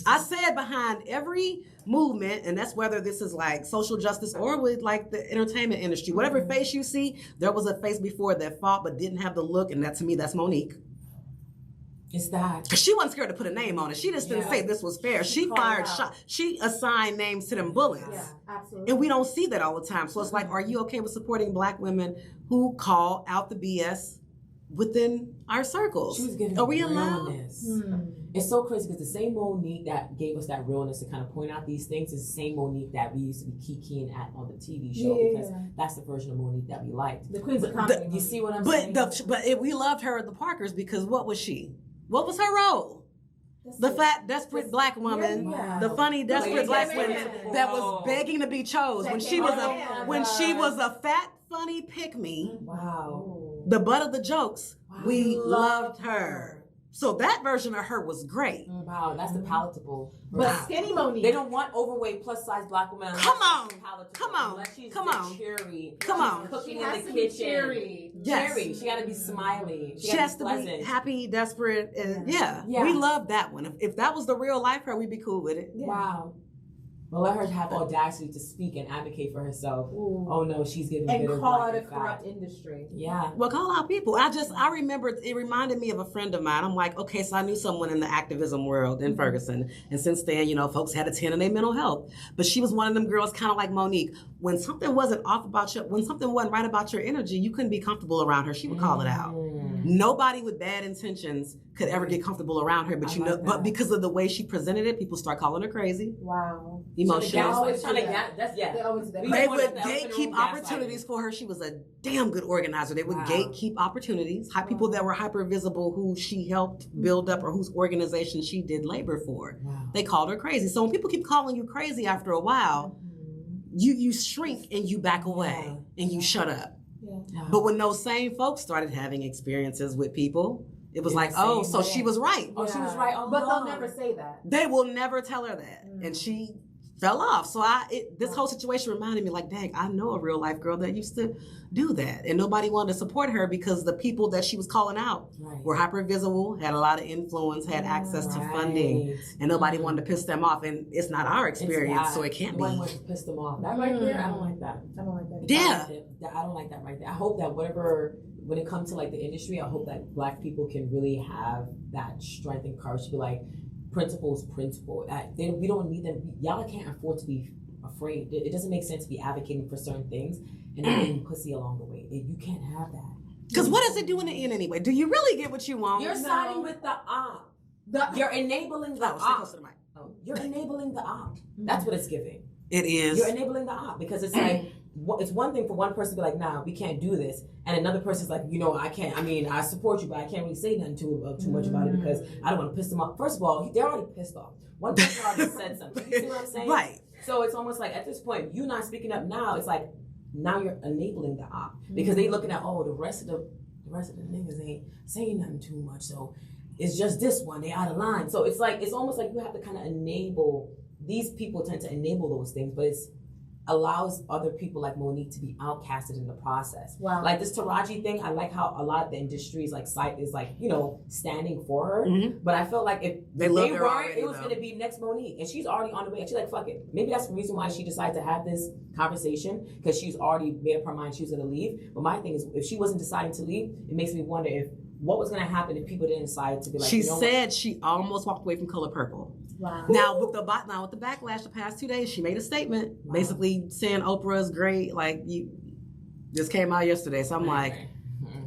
I said behind every movement, and that's whether this is like social justice or with like the entertainment industry, whatever face you see, there was a face before that fought but didn't have the look, and that to me, that's Monique. It's that. Because she wasn't scared to put a name on it. She just didn't say this was fair. She fired shots. She assigned names to them bullets. Yeah, absolutely. And we don't see that all the time. So it's like, are you okay with supporting black women who call out the BS within our circles? She was giving realness. It's so crazy because the same Monique that gave us that realness to kind of point out these things is the same Monique that we used to be kikiing at on the TV show because that's the version of Monique that we liked. The Queens of Comedy. You see what I'm saying? But we loved her at the Parkers because what was she? What was her role? The fat, desperate black woman, the funny, desperate black woman that was begging to be chose when she was a fat, funny pick-me. Wow. The butt of the jokes. We loved her. So that version of her was great. Wow, that's the palatable. But skinny Monique. They don't want overweight plus size black women. Come on. Come on. Come on. Cheery. Come on. Cooking in the kitchen. Cheery. She got to be smiley. She has to be happy, desperate, and we love that one. If that was the real life her, we'd be cool with it. Yeah. Wow. Well, let her have audacity to speak and advocate for herself. Ooh. Oh no, she's giving and call out a corrupt industry. Yeah. Well, call out people. I remember it reminded me of a friend of mine. I'm like, okay, so I knew someone in the activism world in Ferguson, and since then, folks had a 10 in their mental health. But she was one of them girls, kind of like Monique. When something wasn't off about you, when something wasn't right about your energy, you couldn't be comfortable around her. She would call it out. Nobody with bad intentions could ever get comfortable around her, but but because of the way she presented it, people start calling her crazy. Wow. Emotional. They would gatekeep opportunities for her. She was a damn good organizer. They would gatekeep opportunities. People that were hyper visible, who she helped build up or whose organization she did labor for. Wow. They called her crazy. So when people keep calling you crazy after a while, you shrink and you back away and you shut up. Yeah. But when those same folks started having experiences with people, it was like, oh, so she was right. Oh, she was right. But they'll never say that. They will never tell her that. And she fell off. So this whole situation reminded me, like, dang, I know a real life girl that used to do that. And nobody wanted to support her because the people that she was calling out were hyper visible, had a lot of influence, had access to funding, and nobody wanted to piss them off. And it's not our experience, so it can't be. One wants to piss them off. That right there, I don't like that. I don't like that. Yeah. I don't like that right there. I hope that when it comes to like the industry, I hope that Black people can really have that strength and courage to be like, principle. We don't need them. Y'all can't afford to be afraid. It doesn't make sense to be advocating for certain things and then being pussy along the way. You can't have that. Because what does it do in the end anyway? Do you really get what you want? You're siding with the op. You're enabling the op. You're enabling the op. That's what it's giving. It is. You're enabling the op because it's like, it's one thing for one person to be like, nah, we can't do this. And another person's like, I can't. I mean, I support you, but I can't really say nothing too much about it because I don't want to piss them off. First of all, they're already pissed off. One person already said something. You see what I'm saying? Right. So it's almost like at this point, you not speaking up now, it's like, now you're enabling the op. Because they looking at, the rest of the niggas ain't saying nothing too much. So it's just this one, they out of line. So it's like, it's almost like you have to kind of enable, these people tend to enable those things, but it's allows other people like Monique to be outcasted in the process. Wow. Like this Taraji thing, I like how a lot of the industry is like standing for her. Mm-hmm. But I felt like if they weren't, it was going to be next Monique. And she's already on the way. And she's like, fuck it. Maybe that's the reason why she decided to have this conversation, because she's already made up her mind she was going to leave. But my thing is, if she wasn't deciding to leave, it makes me wonder what was going to happen if people didn't decide to be like. She said she almost walked away from Color Purple. Wow. Now with the backlash the past 2 days, she made a statement basically saying Oprah is great. Like, this came out yesterday, so I'm like,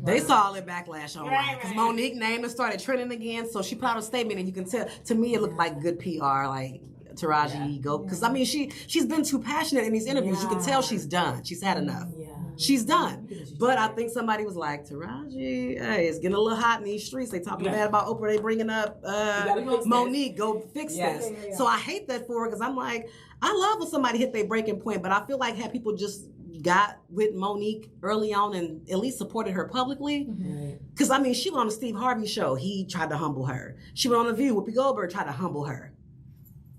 they saw all the backlash online because Monique name started trending again. So she put out a statement, and you can tell. To me, it looked like good PR. Like, Taraji, go, because I mean she's been too passionate in these interviews. You can tell she's done. She's had enough. She's done. But I think somebody was like, Taraji, hey, it's getting a little hot in these streets. They talking bad about Oprah. They bringing up Monique. Go fix this. Yeah. So I hate that for her, because I'm like, I love when somebody hit their breaking point, but I feel like had people just got with Monique early on and at least supported her publicly. Because I mean, she went on the Steve Harvey show. He tried to humble her. She went on The View. Whoopi Goldberg tried to humble her.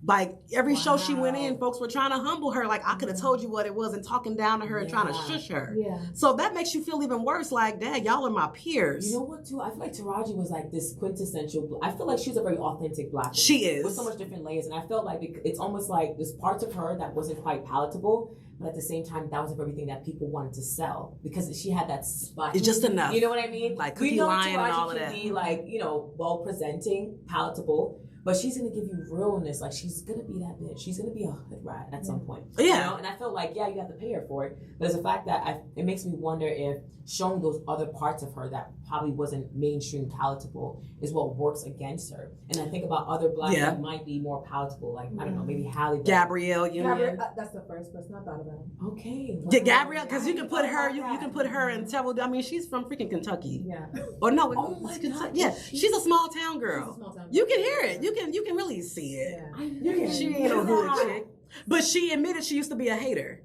Like, every show she went in, folks were trying to humble her. Like, I could have told you what it was, and talking down to her and trying to shush her. Yeah. So that makes you feel even worse. Like, dad, y'all are my peers. You know what, too? I feel like Taraji was like this quintessential. I feel like she's a very authentic Black woman. She is. With so much different layers. And I felt like it's almost like there's parts of her that wasn't quite palatable, but at the same time, that was everything that people wanted to sell, because she had that spot. It's just enough. You know what I mean? Like cookie line and all of that. Taraji can be like, well presenting, palatable, but she's gonna give you realness. Like, she's gonna be that bitch. She's gonna be a hood rat at some point. Yeah. And I felt like, you have to pay her for it. But it's the fact that it makes me wonder if showing those other parts of her that probably wasn't mainstream palatable is what works against her. And I think about other Black that might be more palatable. Like, I don't know, maybe Halle Berry. Gabrielle Union. That's the first person I thought about. Okay. Yeah, Gabrielle, because you can put her, you can put her in several. I mean, she's from freaking Kentucky. Yeah. Or no, it's Kentucky. Yeah, she's a small town girl. You can hear it. You can really see it. Yeah. She ain't no hood chick. But she admitted she used to be a hater.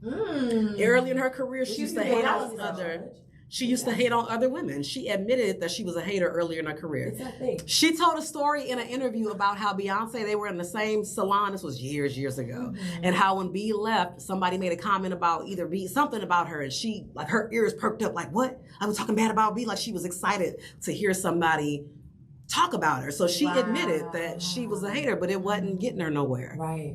Early in her career, she used to hate all other. She used to hate on other women. She admitted that she was a hater earlier in her career. It's that thing. She told a story in an interview about how Beyonce, they were in the same salon. This was years ago. And how when B left, somebody made a comment about either B, something about her. And she, like, her ears perked up like, what? I was talking bad about B? Like, she was excited to hear somebody talk about her. So she admitted that she was a hater, but it wasn't getting her nowhere. Right.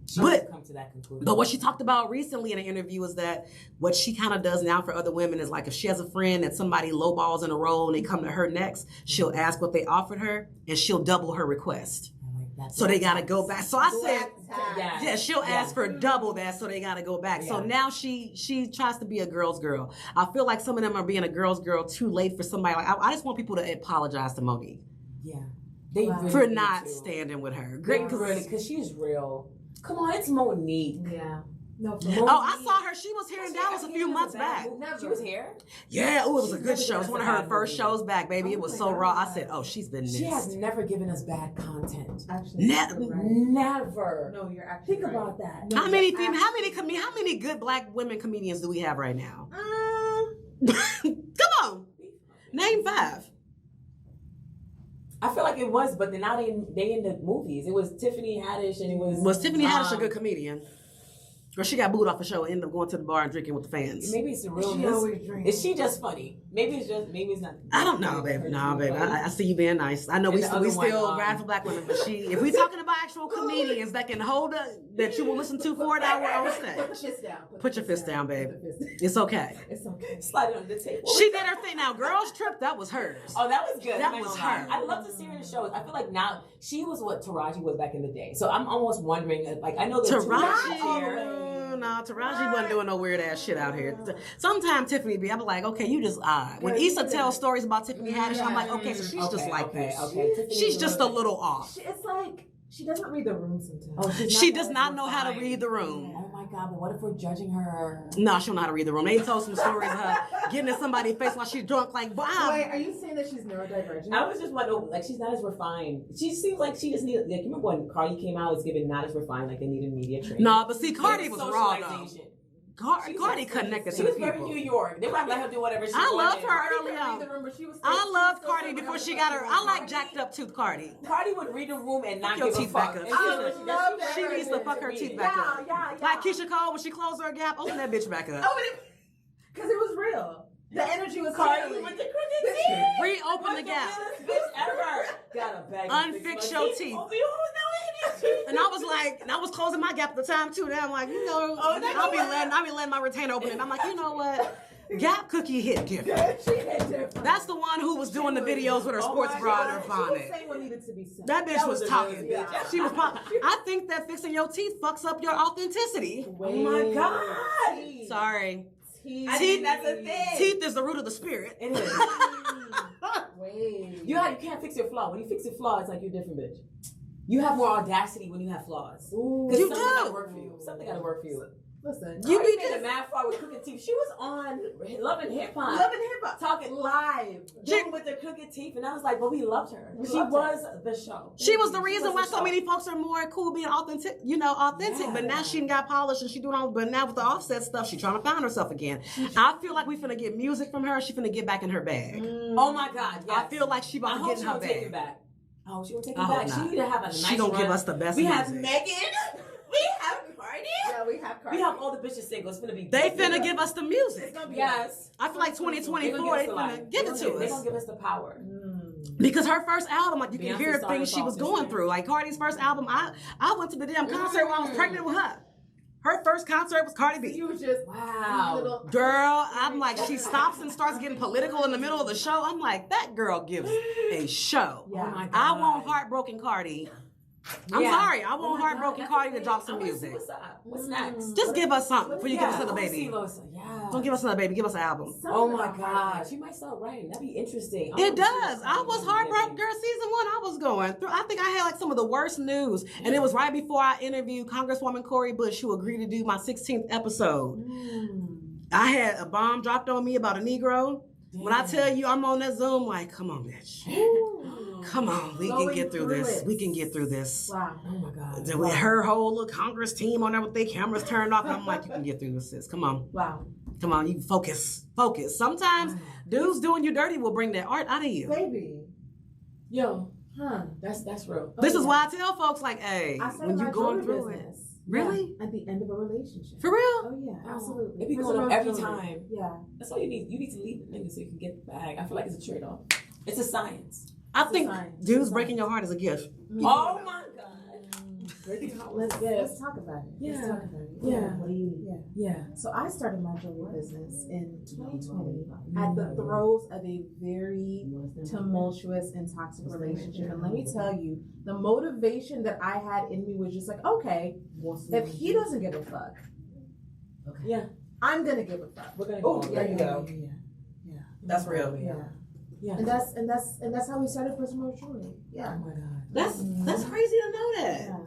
She But- come to that conclusion. But what she talked about recently in an interview is that what she kind of does now for other women is like if she has a friend that somebody lowballs in a role and they come to her next, she'll ask what they offered her and she'll double her request. So they got to go back. So I said, she'll ask for double that, so they got to go back. So now she tries to be a girl's girl. I feel like some of them are being a girl's girl too late for somebody. Like I just want people to apologize to Monique. Yeah. They really For need not to. standing with her. Great, because she's real. Come on, it's Monique. Yeah. No, I saw her. She was here in Dallas a few months back. Never. She was here? Yeah, it was a good never show. It was one of her first shows back, baby. It was so raw. I said, oh, she's been missed. She has never given us bad content. Actually, Never. No, you're actually Think about that. How many good black women comedians do we have right now? Come on. Name 5. I feel like it was, but then now they in the movies. It was Tiffany Haddish and it was... Was Tiffany Haddish a good comedian? Or she got booed off the show and ended up going to the bar and drinking with the fans? Maybe it's the realness. She always drinks. Is she just funny? Maybe it's not. I don't know, baby. No, baby. I see you being nice. I know we still ride for black women, but if we talking about actual comedians that can hold that you will listen to for an hour, I would say. Put your fist down, baby. It's okay. It's okay. Slide it on the table. She did her thing. Now, Girls Trip, that was hers. Oh, that was good. That was her. I love to see her in the shows. I feel like now she was what Taraji was back in the day. So I'm almost wondering, like, I know that Taraji. here. No, Taraji wasn't doing no weird ass shit out here. Sometimes Tiffany be, I'm like, okay, you just odd. When Issa tells stories about Tiffany Haddish, I'm like, okay, so she's just like this. She's just a little off. It's like she doesn't read the room sometimes. Oh, She does not know how to read the room. Oh my God, but what if we're judging her? No, she don't know how to read the room. They told some stories of her getting in somebody's face while she's drunk, like, wow. Wait, are you saying that she's neurodivergent? I was just wondering, like, she's not as refined. She seems like she just needs, like, you remember when Cardi came out, was given not as refined, like they needed media training. No, but see, Cardi was raw, though. Socialization. Cardi connected to She the was very people. New York. They might let her do whatever she I wanted. love her early on. I loved Cardi before she got her. I like jacked up tooth Cardi. Cardi would read the room and not Your give a teeth fuck. back up. And I love that. She needs to fuck her teeth back up. Yeah. Like Keisha Cole, when she closed her gap, open that bitch back up. Because it was real. The energy was Cardi clearly- with the crooked teeth. Reopen the gap. What's the realest bitch ever? Got a bag. Unfix your teeth. And I was like, and I was closing my gap at the time too. Now I'm like, you know, I'll be letting my retainer open it. I'm like, you know what? Gap Cookie hit different. She hit different. That's the one who was doing the videos with her sports bra and her She was bonnet. saying what needed to be said. That bitch was was talking. amazing. She was pop. I think that fixing your teeth fucks up your authenticity. Oh my God. Sorry. Teeth. I think that's a thing. Teeth is the root of the spirit. It is. Wait. You can't fix your flaw. When you fix your flaw, it's like you're a different bitch. You have more audacity when you have flaws. Ooh. You Something do. gotta work for you. Something gotta work for you. Listen. You Cardi be made just a mad flaw with crooked teeth. She was on Love and Hip Hop. Love and Hip Hop. Talking Live. doing with the crooked teeth, and I was like, but we loved her. We She loved was the show. She was the reason was why the so show. many folks are more cool being authentic, authentic. Yeah. But now she got polished and she doing all. But now with the Offset stuff, she trying to find herself again. I feel like we finna get music from her. She finna get back in her bag. Oh my God! Yes. I feel like she I about to hope get she in her will take it bag. back. Oh, she will take I it hope back. not. She need to have a nice She gonna run. give us the best We have music. Megan. We have Cardi. Yeah, we have Cardi. We have all the bitches singles. It's gonna be. They finna give us the music. It's gonna be Yes. I feel like 2024 they finna give it to They're us. gonna give us the power. Because her first album, like you can Beyonce hear started things she off was this going way. through. Like Cardi's first album, I went to the damn concert while I was pregnant with her. Her first concert was Cardi B. You was just Wow. Girl, I'm like, she stops and starts getting political in the middle of the show. I'm like, that girl gives a show. Yeah. Oh my God. I want Heartbroken Cardi. I'm Yeah. sorry, I Oh want my Heartbroken God, Cardi to that's drop the some thing. I wanna see music. What's up? What's next? Just give us something before you give us I another wanna see baby. those- Yeah. Don't give us another baby, give us an album. Oh my gosh, you might start writing. That'd be interesting. It does. I was heartbroken, girl. Season 1, I was going through. I think I had like some of the worst news, and it was right before I interviewed Congresswoman Cori Bush, who agreed to do my 16th episode. I had a bomb dropped on me about a Negro. When I tell you I'm on that Zoom, like, come on, bitch. Come on, we can Going get through through this. it. We can get through this. wow. Oh my God. With her whole little Congress team on there with their cameras turned off, and I'm like, you can get through this, sis. Come on. Wow. Come on, you focus. Sometimes dudes doing you dirty will bring that art out of you. Baby. Yo, that's real. This is why I tell folks like, hey, I started when you my going jewelry through it. business. Really? Yeah, at the end of a relationship. For real? Oh yeah, absolutely. It be going up every Jewelry. time. Yeah. That's all you need. You need to leave the nigga so you can get the bag. I feel like it's a trade-off. It's a science. I It's a think science. dudes It's a breaking your heart is a gift. Oh my god. Let's talk about it. Yeah. Let's talk about it. Yeah. What do you need? Yeah. So I started my jewelry business in 2020 at the throes of a very tumultuous and toxic relationship. And let me tell you, the motivation that I had in me was just like, okay, if he doesn't give a fuck, Yeah. I'm gonna give a fuck. We're gonna Oh, go. there you go. Yeah. That's real. Yeah. And that's how we started personal jewelry. Yeah. Oh my god. That's crazy to know that. Yeah.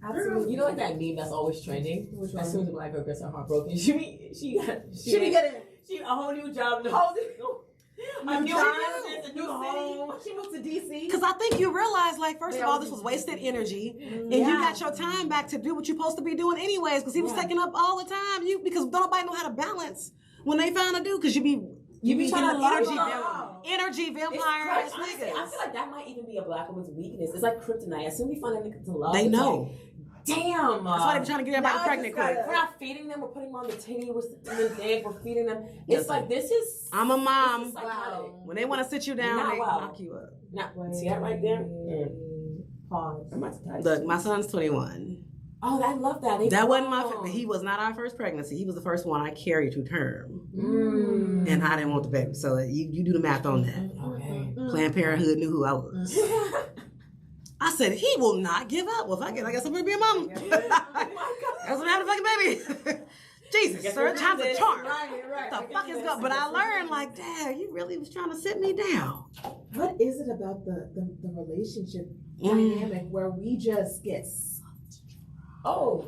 Absolutely. You know like that meme that's always trending? Which As one? soon as a black girl gets her heart broken, she be getting a whole new job. a new job, a new home. She moved to DC. Because I think you realize, like, first of all, this was wasted energy, and you got your time back to do what you're supposed to be doing anyways. Because he was taking up all the time. Because don't nobody know how to balance when they found a dude. Because you be trying to energy, love. energy vampire ass Honestly, niggas. I feel like that might even be a black woman's weakness. It's like kryptonite. As soon as we find a nigga to love, They it's know. like, damn. That's why they be trying to get everybody now I pregnant just quick. We're not feeding them. We're putting them on the titty. We're sitting them dick. We're feeding them. It's Listen, like this is. I'm a mom. This is psychotic. When they want to sit you down, Not they well. knock you up. Not, see that right there? Pause. I'm about to type. Look, my son's 21. Oh, I love that. That wasn't my. He was not our first pregnancy. He was the first one I carried to term, Mm. and I didn't want the baby. So you do the math on that. Okay. Planned Parenthood knew who I was. I said he will not give up. Well, if I guess I'm gonna be a mom. That's what happened, fucking baby. Jesus, sir, time's a charm. Right. What the fuck is going? But I learned, like, Dad, you really was trying to sit me down. What is it about the relationship Mm. dynamic where we just get Oh.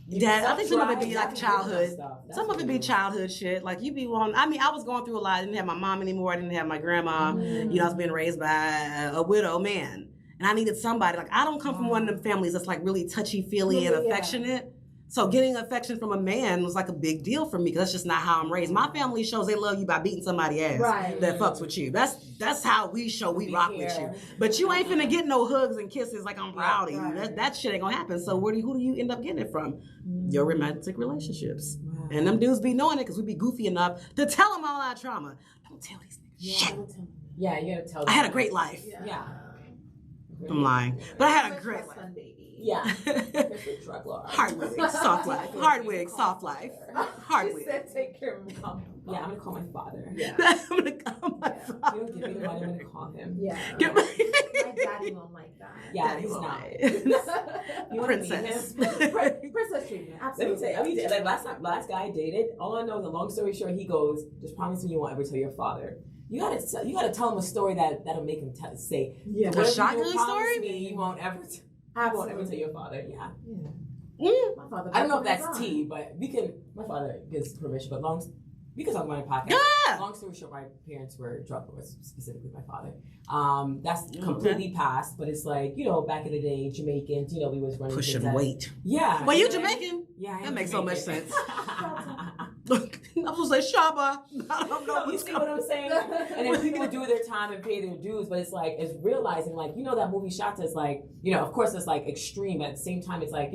Dad, I think some of it be like childhood. That's Some of it be childhood shit. Like you be wanting. I mean, I was going through a lot. I didn't have my mom anymore. I didn't have my grandma. You know, I was being raised by a widow man, and I needed somebody. Like I don't come from one of them families that's like really touchy feely and affectionate. So getting affection from a man was like a big deal for me because that's just not how I'm raised. My family shows they love you by beating somebody's ass that fucks with you. That's how we show we rock with you. But you ain't finna get no hugs and kisses like I'm proud of you. That shit ain't gonna happen. So who do you end up getting it from? Your romantic relationships. Wow. And them dudes be knowing it because we be goofy enough to tell them all our trauma. Don't tell these niggas shit. Yeah, you gotta tell them. I had a great life. Yeah. I'm lying. But I had a great life. Yeah. Hard wig, soft life. Hard wig, soft life. Hard wig. Take care of me. Yeah, I'm gonna call my father. Yeah. I'm gonna call my You father. don't give me the money, I'm gonna call him. Yeah. Get My daddy won't like that. Yeah, Daddy he's won't not. like. You wanna meet Princess. him? Princess treatment. Let me Absolutely. tell you, like last guy I dated, all I know is a long story short, he goes, just promise me you won't ever tell your father. You gotta tell him a story that'll make him say, Yeah. A whatever you shotgun promise story? me, you won't ever tell your father. Yeah. My father. I don't know if that's tea, but my father gives permission, but because I'm on a podcast. Yeah. Long story short, my parents were drug lords, specifically my father. That's completely past, but it's like, back in the day, Jamaicans, we was running Pushing things weight. Yeah. Well, you Jamaican? Yeah, I am That makes so much Jamaican. sense. I'm supposed to say Shaba. I don't know You see what I'm saying? And then people do their time and pay their dues, but it's like, it's realizing, like, that movie Shata is like, of course it's like extreme, but at the same time, it's like,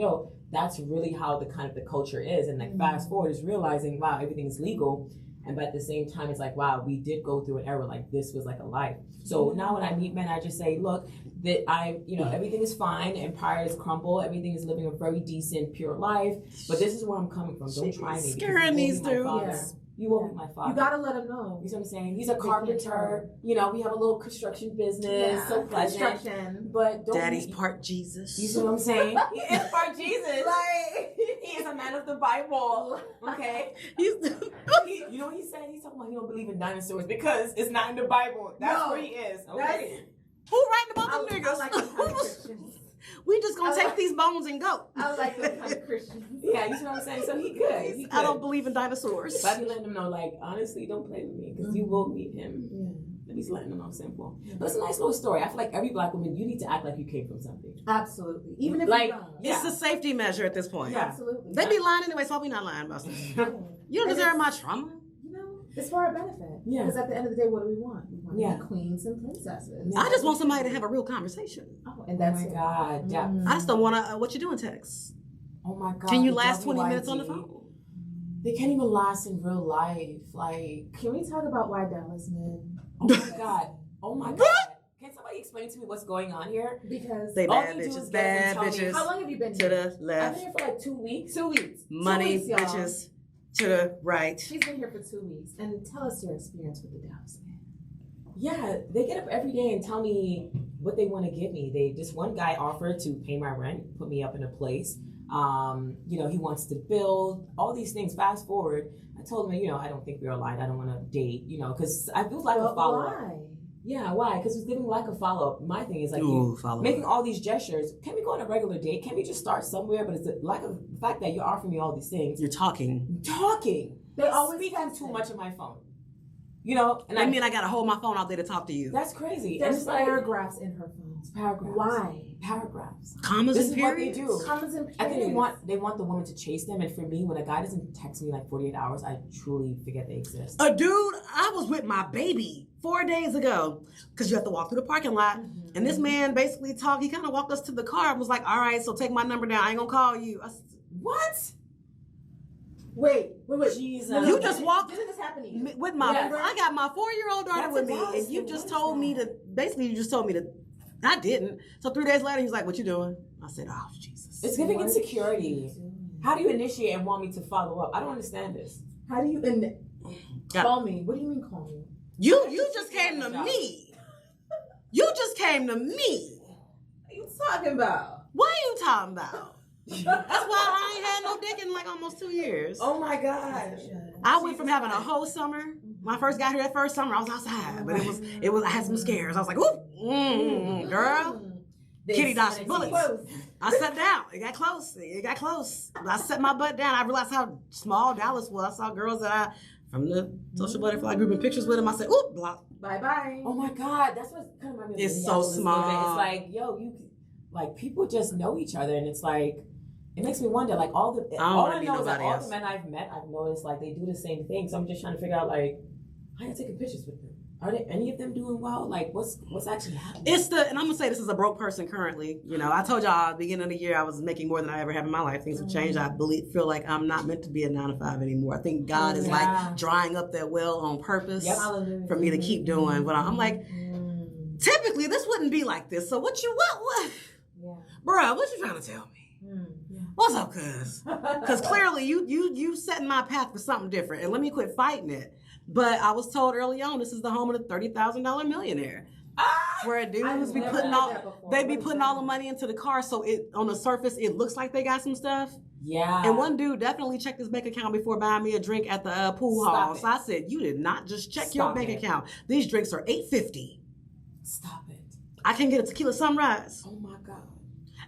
that's really how the culture is. And like fast forward is realizing, wow, everything is legal. And but at the same time, it's like, wow, we did go through an era, like this was like a life. So now when I meet men, I just say, look, that everything is fine. Empire is crumble. Everything is living a very decent, pure life. But this is where I'm coming from. Don't try me. Scaring these dudes. You won't be my father. You gotta let him know. You see what I'm saysaying? He's a carpenter. We have a little construction business. So pleasant. Construction. But don't Daddy's part Jesus. You see what I'm saying? He is part Jesus. Like He is a man of the Bible. Okay? You know what he said? He's talking about he don't believe in dinosaurs because it's not in the Bible. That's where he is. Okay? Who writing about them niggas? I like those kind of Christians. We just gonna take these bones and go. I like those kind of Christians. Yeah, you see what I'm saying? So he could. I don't believe in dinosaurs. But I be letting him know, like, honestly, don't play with me because you will meet him. Yeah. At least letting them know simple. But it's a nice little story. I feel like every black woman, you need to act like you came from something. Absolutely. Even if Like, you don't. It's a safety measure at this point. Yeah. Absolutely. They be lying anyway, so I'll be not lying about stuff. You don't deserve my trauma. It's for our benefit. Yeah. Because at the end of the day, what do we want? We want to be queens and princesses. I just want somebody to have a real conversation. Oh, and that's oh my God. Yeah. I just don't want to, what you doing text? Oh my God. Can you the last 20 WYD. minutes on the phone? They can't even last in real life. Like, Can we talk about why Dallas men? oh my God. Oh my God. Can somebody explain to me what's going on here? Because They all bad they do is bitches, get up and bad tell me, bitches. how long have you been To here? the I've left. been here for like 2 weeks. 2 weeks. Money 2 weeks, y'all. bitches to the right. She's been here for 2 weeks. And tell us your experience with the Dallas men. Yeah, they get up every day and tell me what they want to give me. Just one guy offered to pay my rent, put me up in a place. You know, he wants to build all these things. Fast forward, I told him, you know, I don't think we're aligned. I don't want to date, you know, because I feel like a follow up. Why? Yeah, why? Because he's giving like a follow up. My thing is like Ooh, you making all these gestures. Can we go on a regular date? Can we just start somewhere? But it's like the fact that you're offering me all these things. You're talking. They always speaking too much on my phone. You know, and I mean, I got to hold my phone out there to talk to you. that's crazy. There's and it's like paragraphs in her phone. paragraphs. Why? Paragraphs. Commas This and is what they periods. do. Commas and I think periods. they want the woman to chase them, and for me, when a guy doesn't text me like 48 hours, I truly forget they exist. A dude, I was with my baby 4 days ago because you have to walk through the parking lot. And this man basically talked, he kind of walked us to the car and was like, all right, so take my number down. I ain't going to call you. I said, What? Wait. Jesus. You just walked Didn't this happen to you? with my, Yes. I got my 4-year-old daughter That's with me. a Dallas And you thing. just What told is me that? to, basically you just told me to, I didn't. So 3 days later, he was like, what you doing? I said, oh, Jesus. It's giving What insecurity. are you doing? How do you initiate and want me to follow up? I don't understand this. How do you Got- call me? What do you mean call me? You just came to me. You just came to me. What are you talking about? What are you talking about? That's why I ain't had no dick in like almost 2 years. Oh my gosh. I went from having a whole summer. When I first got here that first summer, I was outside, but it was. I had some scares. I was like, "Ooh, girl." Kitty dodged bullets. I sat down. It got close. I set my butt down. I realized how small Dallas was. I saw girls that I from the social butterfly group in pictures with them. I said, "Oop, block." Bye. Oh my God. That's what kind of reminds me of It's the so Minneapolis small. movement. It's like, yo, like people just know each other, and it's like. It makes me wonder, like all don't I wanna be know is that nobody all else. the men I've met, I've noticed like they do the same thing. So I'm just trying to figure out like, how are you taking pictures with them? Are there any of them doing well? Like, what's actually happening? And I'm gonna say this is a broke person currently. You know, I told y'all at the beginning of the year I was making more than I ever have in my life. Things have changed. I feel like I'm not meant to be a 9 to 5 anymore. I think God is like drying up that well on purpose for me to keep doing what I'm like. Typically, this wouldn't be like this. So what? Yeah. Bruh, what you trying to tell me? What's up, cuz? Because clearly you setting my path for something different, and let me quit fighting it. But I was told early on this is the home of the $30,000 millionaire, where dudes be putting all the money into the car, so it on the surface it looks like they got some stuff. Yeah. And one dude definitely checked his bank account before buying me a drink at the pool hall. So I said, you did not just check your bank account. These drinks are $8.50. Stop it. I can get a tequila sunrise. Oh my God.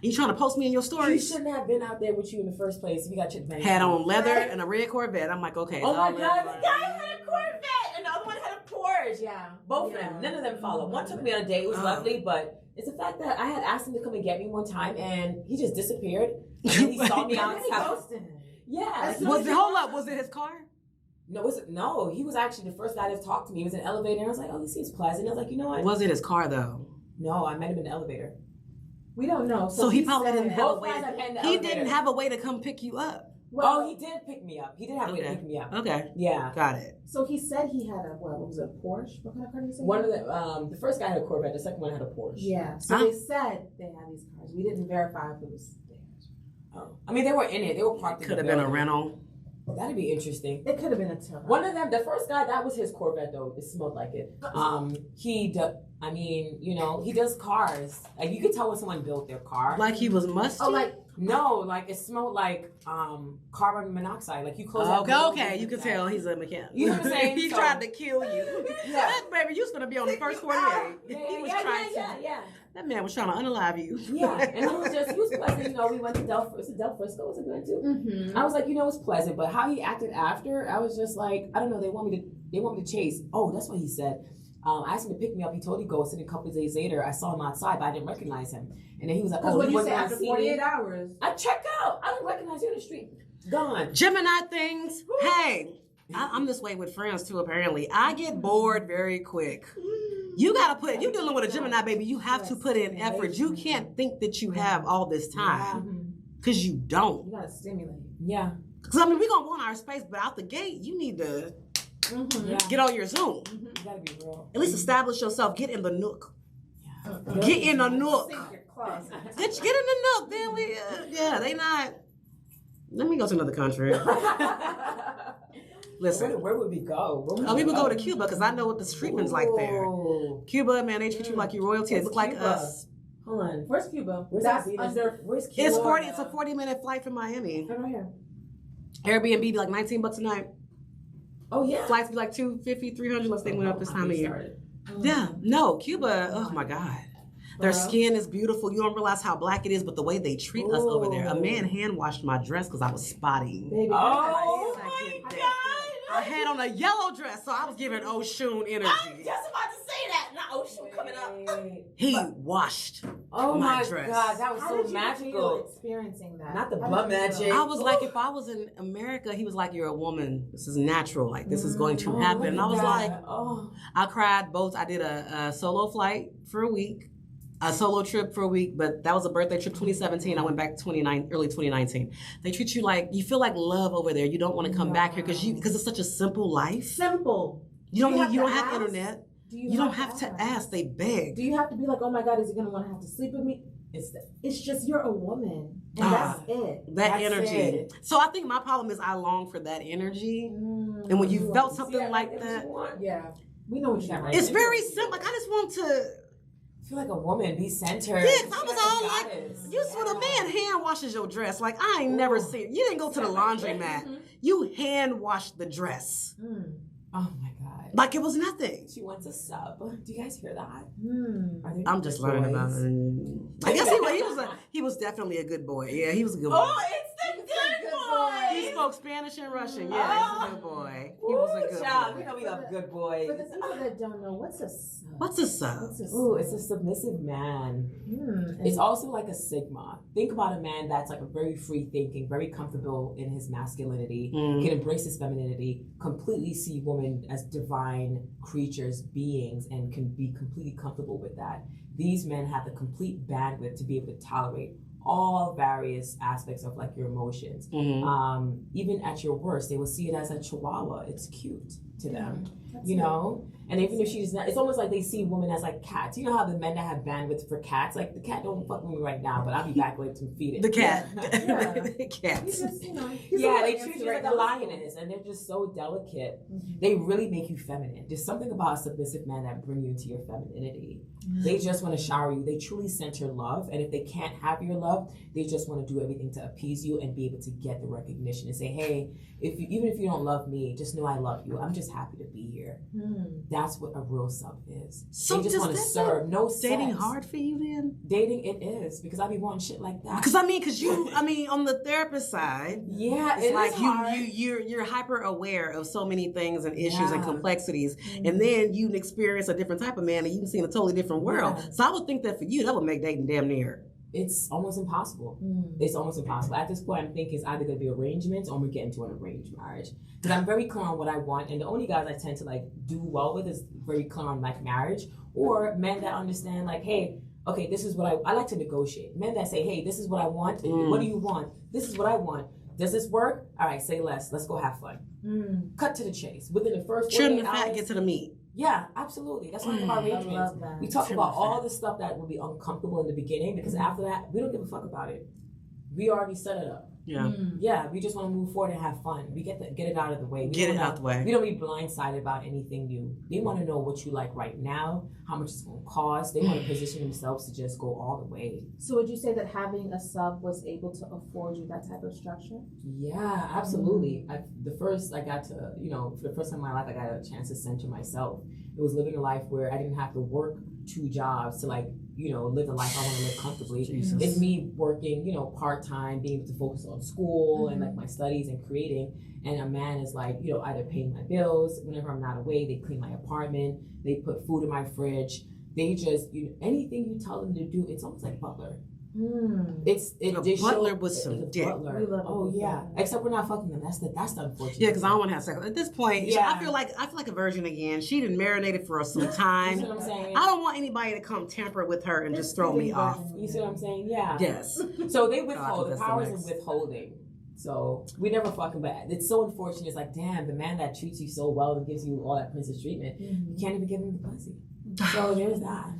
You trying to post me in your He stories? shouldn't have been out there with you in the first place if you got your bank. Had account. on leather and a red Corvette. I'm like, okay. Oh my it's all God, leather. the guy had a Corvette and the other one had a Porsche. Yeah. Both of them. None of them followed. One took me on a date. It was lovely, but it's the fact that I had asked him to come and get me one time and he just disappeared. And then he saw me outside. Yeah. Was it his car? No, he was actually the first guy to talk to me. He was in an elevator and I was like, oh, he seems pleasant. I was like, you know what? Was it his car though? No, I met him in the elevator. We don't know. So he probably didn't have a Both way. guys I met in the He elevator. didn't have a way to come pick you up. Well, Oh, he did pick me up. He did have a way to pick me up. Okay. Yeah. Got it. so he said he had what was it, a Porsche? What kind of car did he say? One of the first guy had a Corvette. The second one had a Porsche. Yeah. So they said they had these cars. We didn't verify if it was theirs. Oh. I mean, they were in it. They were parked in Could the have been a building. rental. That'd be interesting. It could have been a Terra. One of them, the first guy, that was his Corvette though. It smelled like it. He does cars. Like you could tell when someone built their car. Like he was musty. Oh, like No, like it smelled like carbon monoxide. Like you close that Okay, window, okay. You can tell he's a mechanic. You know what I'm saying? He So- tried to kill you. Yeah. Baby, you was gonna be on the first 48. He was trying to. Yeah. That man was trying to unalive you. Yeah, and he was pleasant. You know, we went to Del Frisco. Was it good too? mm-hmm. I was like, it was pleasant, but how he acted after, I was just like, I don't know. They want me to chase. Oh, that's what he said. I asked him to pick me up. He told he goes. And a couple of days later, I saw him outside, but I didn't recognize him. And then he was like, Because "Oh, when he you wasn't say on after scene." 48 hours, I check out. I don't recognize you in the street. Gone. Gemini things. Hey, I'm this way with friends too, apparently. I get bored very quick. You you're dealing with a Gemini, baby. You have to put in effort. You can't think that you have all this time. Because you don't. You gotta stimulate. Yeah. Because, I mean, we're going to want our space, but out the gate, you need to get on your Zoom. You gotta be real. At least establish yourself. Get in the nook. Get in the nook. Get in the nook. Then they not. Let me go to another country. Listen. Where would we go? We would go to Cuba because I know what the treatment's like there. Cuba, man, they treat you like your royalty. It's like us. Hold on. Where's Cuba? Where's Cuba? It's a 40-minute flight from Miami. Right here. Airbnb be like $19 a night. Oh yeah. Flights be like $250, $300 unless they went up this time of year. Yeah. No, Cuba. Oh my God. Their skin is beautiful. You don't realize how black it is, but the way they treat us over there. A man hand washed my dress because I was spotting. Baby, oh my God. I had on a yellow dress, so I was giving Oshun energy. I'm just about to say that. Not Oshun coming up. He washed my dress. God, that was How so magical. Experiencing that. Not the blood magic. I was like, if I was in America, he was like, you're a woman. This is natural. Like, this is going to happen. And I was like, I cried both. I did a solo flight for a week. A solo trip for a week, but that was a birthday trip 2017. I went back early 2019. They treat you like, you feel like love over there. You don't want to come back here because it's such a simple life. Simple. You don't have internet. You don't have to ask. They beg. Do you have to be like, oh my God, is he going to want to have to sleep with me? It's just you're a woman. And that's it. That's energy. It. So I think my problem is I long for that energy. And when you felt something like that. Yeah. We know what you got. It's very simple. Like, I just want to feel like a woman, be centered. Yes, I was all like, you when a man hand washes your dress, like I ain't never seen. You didn't go to the laundromat. You hand washed the dress. Oh my God. Like it was nothing. She wants a sub. Do you guys hear that? I'm just learning about it. I guess he was definitely a good boy. Yeah, he was a good boy. Oh, it's the good boy. He spoke Spanish and Russian. Yeah, he's a good boy. He was a good boy. We know we love good boys. For the people that don't know, what's a sub? What's a sub? Ooh, it's a submissive man. It's also like a sigma. Think about a man that's like a very free thinking, very comfortable in his masculinity, can embrace his femininity, completely see women as divine creatures, beings, and can be completely comfortable with that. These men have the complete bandwidth to be able to tolerate all various aspects of like your emotions. Even at your worst, they will see it as a chihuahua. It's cute to them, you know? And even if she's not, it's almost like they see women as like cats. You know how the men that have bandwidth for cats, like the cat don't fuck with me right now, but I'll be back later to feed it. The cat. The cats. They treat you like a lioness and they're just so delicate. They really make you feminine. There's something about a submissive man that bring you into your femininity. They just want to shower you. They truly center love. And if they can't have your love, they just want to do everything to appease you and be able to get the recognition and say, hey, even if you don't love me, just know I love you. I'm just happy to be here. That's what a real sub is. So they just want to serve. No sex. Dating hard for you then? Dating it is because I be wanting shit like that. Because on the therapist side, it's like hard. you're hyper aware of so many things and issues and complexities, and then you experience a different type of man and you can see in a totally different world. So I would think that for you, that would make dating damn near. It's almost impossible. It's almost impossible. At this point, I'm thinking it's either going to be arrangements or we get into an arranged marriage. Because I'm very clear on what I want, and the only guys I tend to like do well with is very clear on like marriage, or men that understand like, hey, okay, this is what I like to negotiate. Men that say, hey, this is what I want. What do you want? This is what I want. Does this work? All right, say less. Let's go have fun. Cut to the chase. Within the first 48 hours, get to the meat. Yeah, absolutely. That's why I about arrangements. We talk about all the stuff that will be uncomfortable in the beginning because after that, we don't give a fuck about it. We already set it up. Yeah, we just want to move forward and have fun. We get it out of the way. We don't be blindsided about anything new. They want to know what you like right now, how much it's going to cost. They want to position themselves to just go all the way. So would you say that having a sub was able to afford you that type of structure? Yeah, absolutely. For the first time in my life, I got a chance to center myself. It was living a life where I didn't have to work 2 jobs to live the life I want to live comfortably. Jesus. It's me working, part-time, being able to focus on school and like my studies and creating. And a man is like, either paying my bills. Whenever I'm not away, they clean my apartment. They put food in my fridge. They just, anything you tell them to do, it's almost like butler. The butler was some dick. We love Oh yeah, except we're not fucking them. That's the unfortunate. Yeah, because I don't want to have sex at this point. Yeah. I feel like a virgin again. She done marinated for some time. You see what I'm saying? I don't want anybody to come tamper with her and just throw me off. You see what I'm saying? Yeah. Yes. So they withhold. The that's the powers next. of withholding. So we never fucking. But it's so unfortunate. It's like, damn, the man that treats you so well and gives you all that princess treatment, you can't even give him the pussy. So there's that.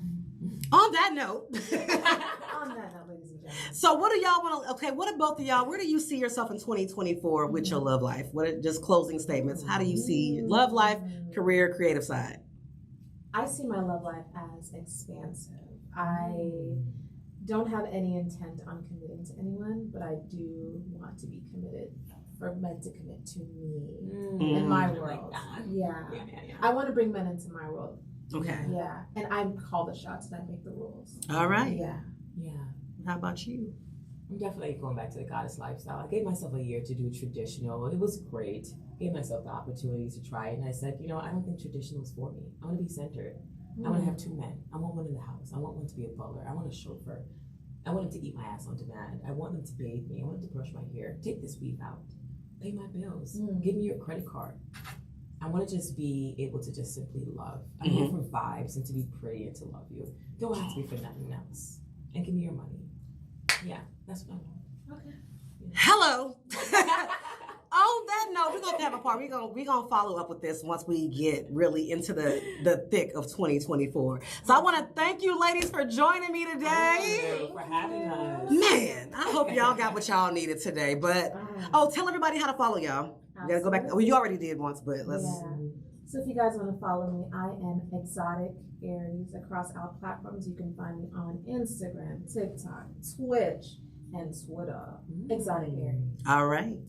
On that note. On that note, ladies and gentlemen. So what do y'all want to, okay, what do both of y'all, where do you see yourself in 2024 with your love life? What are just closing statements? How do you see your love life, career, creative side? I see my love life as expansive. I don't have any intent on committing to anyone, but I do want to be committed for men to commit to me in my world. Yeah. I want to bring men into my world. Okay. Yeah. And I call the shots and I make the rules. All right. Yeah. How about you? I'm definitely going back to the goddess lifestyle. I gave myself a year to do traditional. It was great. Gave myself the opportunity to try it. And I said, I don't think traditional is for me. I want to be centered. I want to have 2 men. I want one in the house. I want one to be a butler. I want a chauffeur. I want him to eat my ass on demand. I want them to bathe me. I want them to brush my hair. Take this weave out. Pay my bills. Give me your credit card. I want to just be able to just simply love. I'm here for vibes and to be pretty and to love you. Don't ask me for nothing else. And give me your money. Yeah, that's what I want. Okay. Hello. On that note, we're gonna have a part. We're gonna follow up with this once we get really into the thick of 2024. So I want to thank you, ladies, for joining me today. Thank you for having us. Man, I hope y'all got what y'all needed today. But tell everybody how to follow y'all. You gotta go back. Well, you already did once, but let's. Yeah. So if you guys want to follow me, I am Exotic Aries across our platforms. You can find me on Instagram, TikTok, Twitch, and Twitter. Exotic Aries. All right.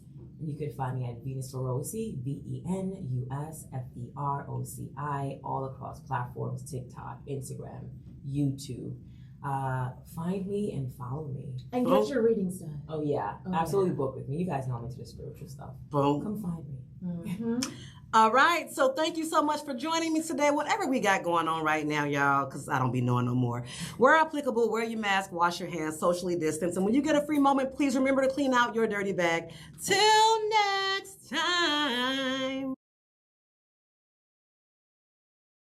You can find me at Venus Feroci, VENUSFEROCI, all across platforms, TikTok, Instagram, YouTube. Find me and follow me. And get your readings done. Oh yeah, absolutely. Book with me. You guys know I'm into the spiritual stuff. Boom. Come find me. All right. So thank you so much for joining me today. Whatever we got going on right now, y'all, because I don't be knowing no more. Where applicable, wear your mask, wash your hands, socially distance. And when you get a free moment, please remember to clean out your dirty bag. Till next time.